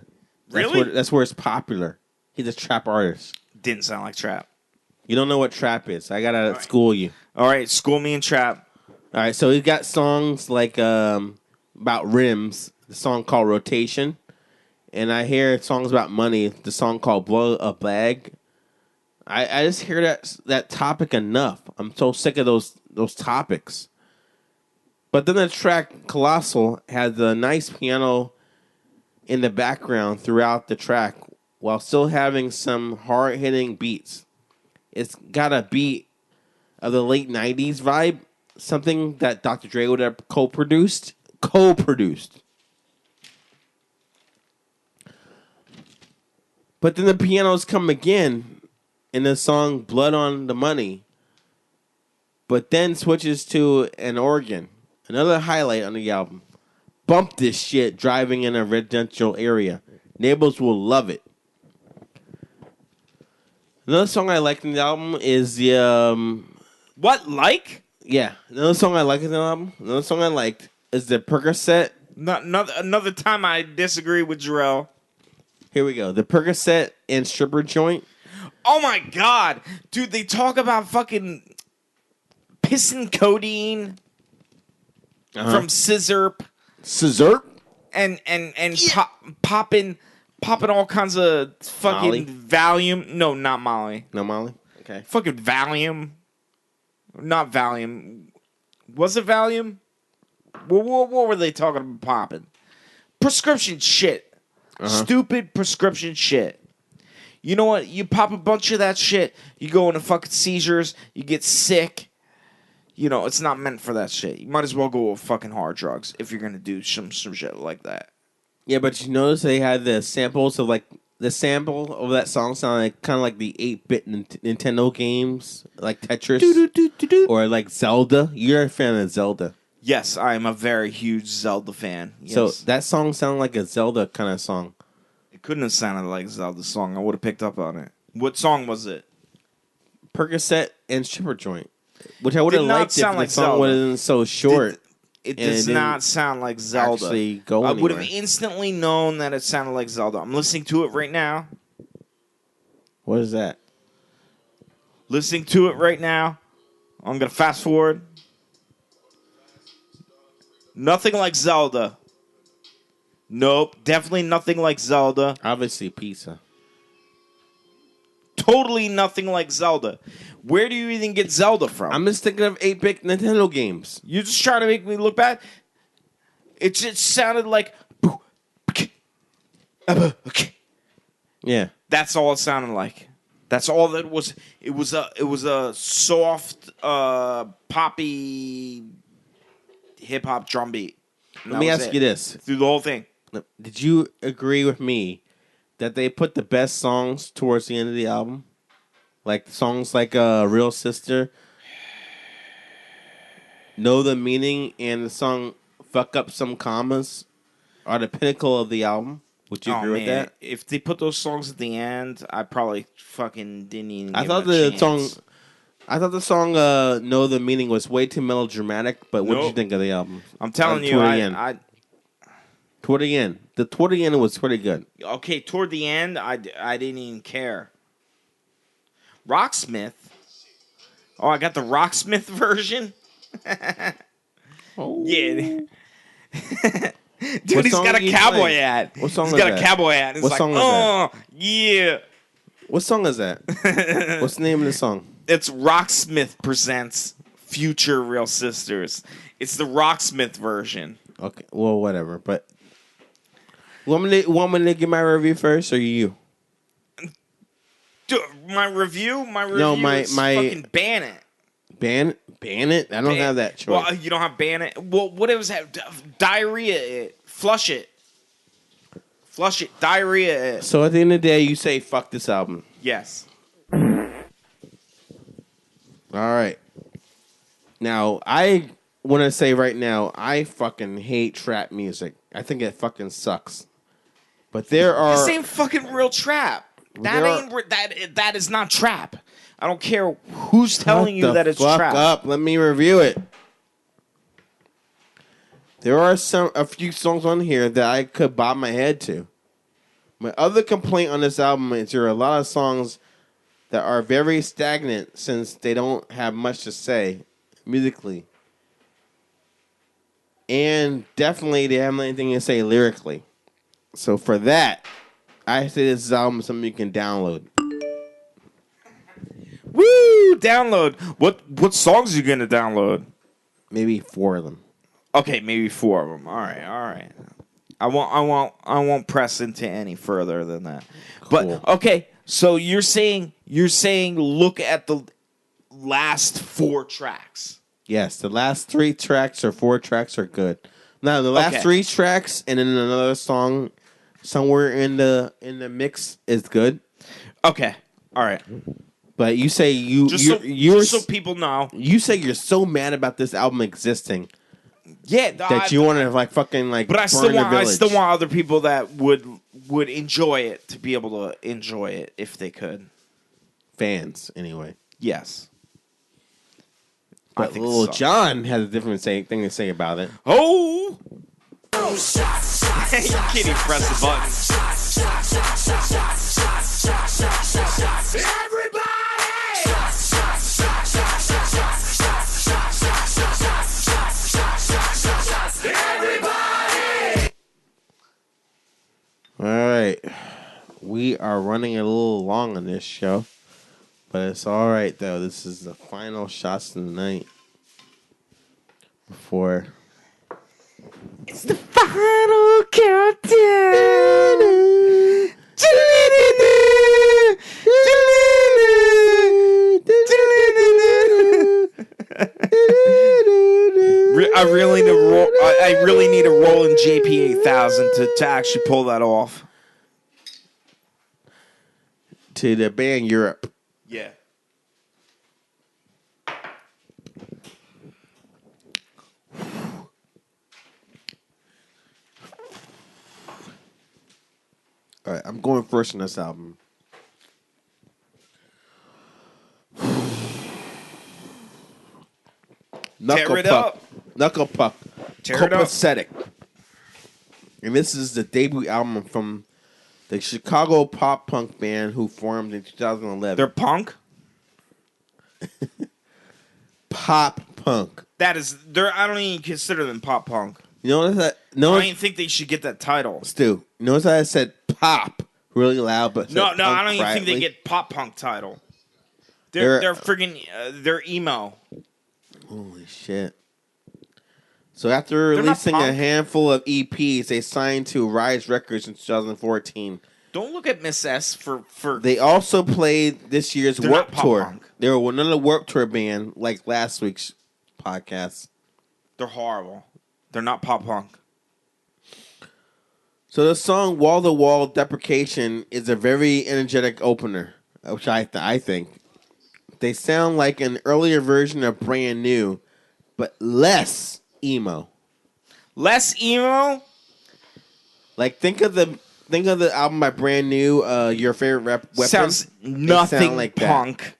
Really? That's where it's popular. He's a trap artist. Didn't sound like trap. You don't know what trap is. I gotta school you. All right, school me in trap. All right, so he got songs like about rims, the song called Rotation, and I hear songs about money, the song called Blow a Bag. I just hear that topic enough. I'm so sick of those topics. But then the track Colossal has a nice piano in the background throughout the track while still having some hard-hitting beats. It's got a beat of the late 90s vibe, something that Dr. Dre would have co-produced. But then the pianos come again in the song Blood on the Money, but then switches to an organ. Another highlight on the album. Bump this shit driving in a residential area. Neighbors will love it. Another song I like in the album is the What like? Yeah, another song I like in the album. Another song I liked is the Percocet. Another time I disagree with Jarrell. Here we go. The Percocet and Stripper Joint. Oh my god, dude! They talk about fucking pissing codeine from Scissorp. And yeah. popping all kinds of fucking Molly? Valium. No, not Molly. No Molly? Okay. Fucking Valium. Not Valium. Was it Valium? What were they talking about popping? Prescription shit. Stupid prescription shit. You know what? You pop a bunch of that shit, you go into fucking seizures, you get sick. You know, it's not meant for that shit. You might as well go with fucking hard drugs if you're going to do some shit like that. Yeah, but you notice they had the samples of, like, the sample of that song sounded like, kind of like the 8-bit Nintendo games, like Tetris or like Zelda. You're a fan of Zelda. Yes, I am a very huge Zelda fan. Yes. So that song sounded like a Zelda kind of song. It couldn't have sounded like a Zelda song. I would have picked up on it. What song was it? Percocet and Stripper Joint. Which I would have liked if the song wasn't so short. It does not sound like Zelda. I would have instantly known that it sounded like Zelda. I'm listening to it right now. What is that? Listening to it right now. I'm going to fast forward. Nothing like Zelda. Nope. Definitely nothing like Zelda. Obviously pizza. totally nothing like Zelda. Where do you even get Zelda from? I'm just thinking of 8-bit Nintendo games. You're just trying to make me look bad. It just sounded like. Yeah. That's all it sounded like. That's all that was. It was a soft, poppy, hip hop drum beat. Let me ask you this: through the whole thing. did you agree with me that they put the best songs towards the end of the album, like songs like "Real Sister," "Know the Meaning," and the song "Fuck Up Some Commas" are the pinnacle of the album? Would you agree with that? If they put those songs at the end, I probably fucking didn't even. I give thought them a the chance. song. I thought the song "Know the Meaning" was way too melodramatic. But what did you Nope. think of the album? I'm telling you, toward the end. toward Toward the end was pretty good. okay, toward the end, I didn't even care. Rocksmith. Oh, I got the Rocksmith version. Oh. Yeah. Dude, What he's song got are a you cowboy playing? hat. What song He's is got a that? cowboy hat. It's What like, song is that? oh, yeah. What song is that? What's the name of the song? It's Rocksmith presents Future Real Sisters. It's the Rocksmith version. Okay, well, whatever. But want me to give my review first, or you? Dude, my review No, is fucking ban it. Ban it. I don't have that choice. Well, you don't have ban it. Well, what was that? Diarrhea it. Flush it. Flush it. Diarrhea it. So at the end of the day, you say fuck this album. Yes. All right. Now I want to say right now, I fucking hate trap music. I think it fucking sucks. But there are This ain't fucking real trap. That is not trap. I don't care who's telling you that it's trap. Up. Let me review it. There are a few songs on here that I could bob my head to. My other complaint on this album is there are a lot of songs that are very stagnant since they don't have much to say musically. And definitely they haven't anything to say lyrically. So for that, I say this album is something you can download. Woo! Download. What songs are you gonna download? Maybe 4 of them. Okay, maybe 4 of them. All right. I won't press into any further than that. Cool. But okay, so you're saying look at the last 4 tracks. Yes, the last 3 tracks or 4 tracks are good. Now the last 3 tracks and then another song somewhere in the mix is good. Okay. All right. But you say just so people know. You say you're so mad about this album existing. Yeah, that you want to like fucking like. But I still want other people that would enjoy it to be able to enjoy it if they could. Fans, anyway. Yes. But Lil Jon has a different thing to say about it. Oh! You can't even press the button. Everybody! All right. We are running a little long on this show. But it's all right, though. This is the final shots of the night. Before... It's the final countdown. I really need a Roland JP 8000 to actually pull that off. To the band Europe. Yeah. All right, I'm going first on this album. Knuckle Puck. Copacetic. And this is the debut album from the Chicago pop punk band who formed in 2011. They're punk? Pop punk. I don't even consider them pop punk. You know what that? I don't even think they should get that title. Stu, you notice how I said pop really loud, but No, said I punk don't even think they quietly. get pop punk title. They're- They're friggin' they're emo. Holy shit. So after They're not releasing a punk. handful of EPs, they signed to Rise Records in 2014. Don't look at Miss S for They also played this year's They're Warp not pop Tour. punk. They were another Warp Tour band, like last week's podcast. They're horrible. They're not pop punk. So the song "Wall to Wall Deprecation" is a very energetic opener, which I think. They sound like an earlier version of Brand New, but less emo. Less emo? Like think of the album by Brand New, Your Favorite Weapon. Sounds They nothing sound like that. punk.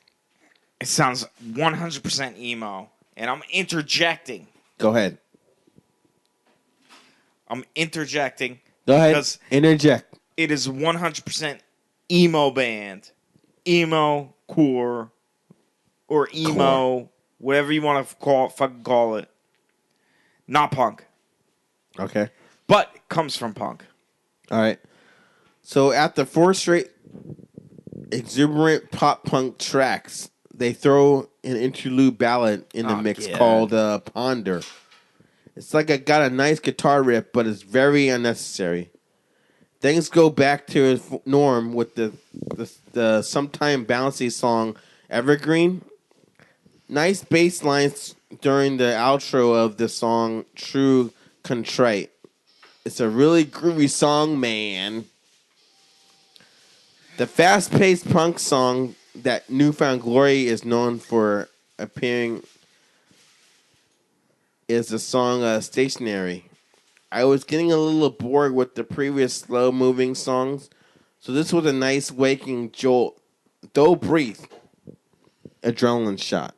It sounds 100% emo. And I'm interjecting. Go ahead. I'm interjecting. Go ahead. Because Interject. it is 100% emo band. Emo, core, or emo, whatever you want to call it. Not punk. Okay. But it comes from punk. All right. So after 4 straight exuberant pop punk tracks, they throw an interlude ballad in the mix called Ponder. It's like it got a nice guitar riff, but it's very unnecessary. Things go back to its norm with the sometime bouncy song Evergreen. Nice bass lines during the outro of the song True Contrite. It's a really groovy song, man. The fast-paced punk song that Newfound Glory is known for appearing is the song Stationary. I was getting a little bored with the previous slow-moving songs, so this was a nice waking jolt, though brief, adrenaline shot.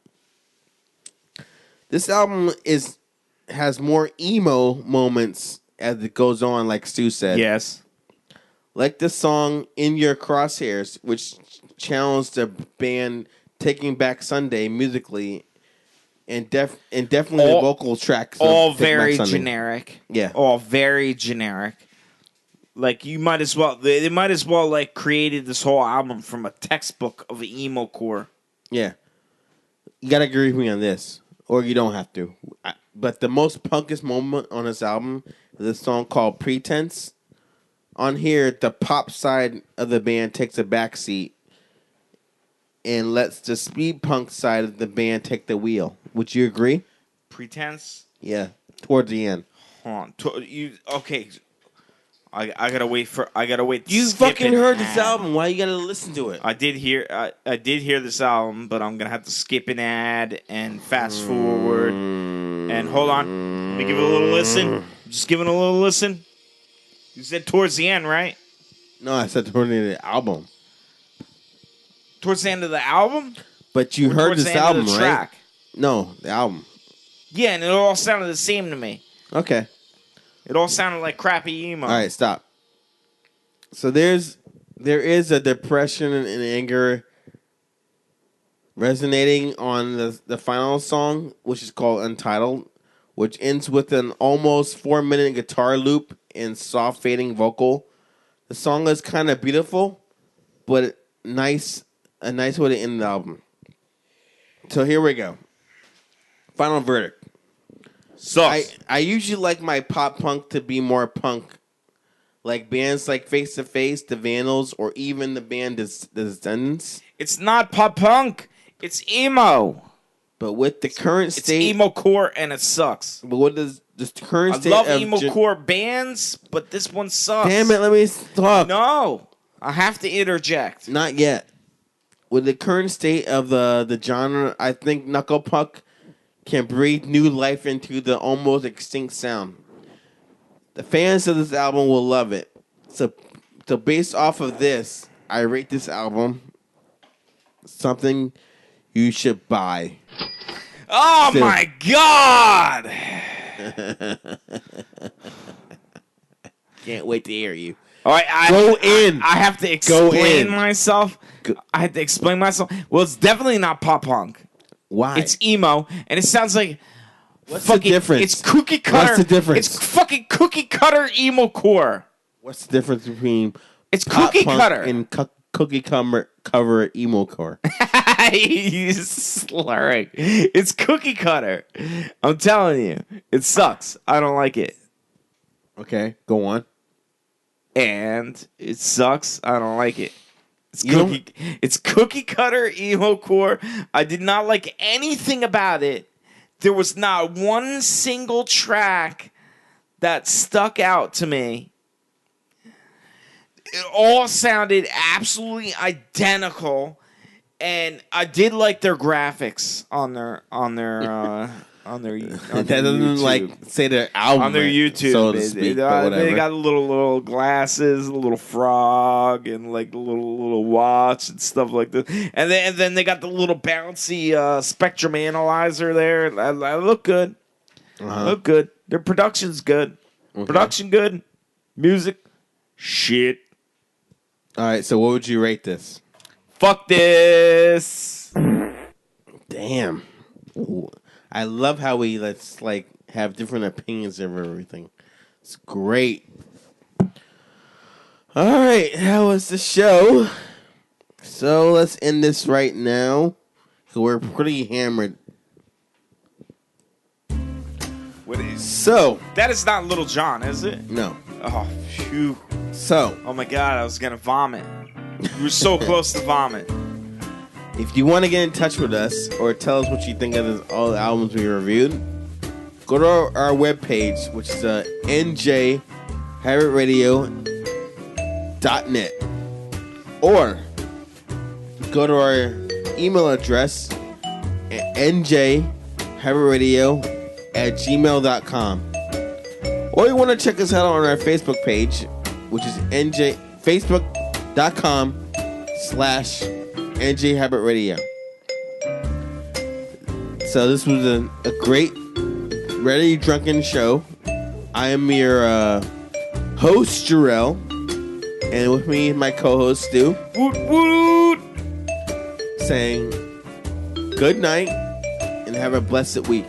This album has more emo moments as it goes on, like Stu said. Yes. Like the song In Your Crosshairs, which challenged the band Taking Back Sunday musically, and definitely the vocal tracks. All very generic. Yeah. All very generic. Like they might as well like created this whole album from a textbook of emo core. Yeah. You gotta agree with me on this, or you don't have to. But the most punkest moment on this album is a song called Pretense. On here, the pop side of the band takes a backseat and lets the speed punk side of the band take the wheel. Would you agree? Pretense? Yeah, towards the end. Hold on. Okay. I gotta wait. You fucking heard this album. Why you gotta listen to it? I did hear this album, but I'm gonna have to skip an ad and fast forward. And hold on, let me give it a little listen. Just giving a little listen. You said towards the end, right? No, I said towards the end of the album. Towards the end of the album? But you heard this album, right? Track? No, the album. Yeah, and it all sounded the same to me. Okay. It all sounded like crappy emo. All right, stop. So there is a depression and anger resonating on the final song, which is called Untitled, which ends with an almost 4-minute guitar loop and soft fading vocal. The song is kind of beautiful, but a nice way to end the album. So here we go. Final verdict. Sucks. I usually like my pop punk to be more punk, like bands like Face to Face, The Vandals, or even the band The Descendants. It's not pop punk. It's emo. But with the current state, it's emo core and it sucks. But what does the current state? I love emo core bands, but this one sucks. Damn it! Let me talk. No, I have to interject. Not yet. With the current state of the genre, I think Knuckle Puck can breathe new life into the almost extinct sound. The fans of this album will love it. So based off of this, I rate this album something you should buy. Oh my God! Can't wait to hear you. All right, I have to explain myself. I have to explain myself. Well, it's definitely not pop punk. Why? It's emo, and it sounds like what's the difference? It's cookie cutter. What's the difference? It's fucking cookie cutter emo core. What's the difference between It's pop cookie punk cutter. and cookie cover emo core. He's slurring. It's cookie cutter. I'm telling you, it sucks. I don't like it. Okay, go on. And it sucks. I don't like it. You It's cookie cutter emo core. I did not like anything about it. There was not one single track that stuck out to me. It all sounded absolutely identical, and I did like their graphics on their that doesn't YouTube. like say their album On their YouTube, so to speak, but whatever. they got little glasses, a little frog, and like a little watch and stuff like that. And then they got the little bouncy spectrum analyzer there. I look good. Look good. Their production's good. Okay. Production good. Music shit. All right, so what would you rate this? Fuck this. Damn. Ooh. I love how we have different opinions of everything. It's great. All right, that was the show. So let's end this right now. We're pretty hammered. What is? So That is not Little John, is it? no. Oh, phew. So Oh my God, I was gonna vomit. You were so close to vomit. if you want to get in touch with us or tell us what you think of all the albums we reviewed, go to our webpage, which is njhabbitradio.net, or go to our email address at njhabbitradio@gmail.com. Or you want to check us out on our Facebook page, which is facebook.com/NJHabitRadio. So this was a great, ready drunken show. I am your host, Jarrell, and with me is my co-host, Stu. Woot woot. Saying good night and have a blessed week.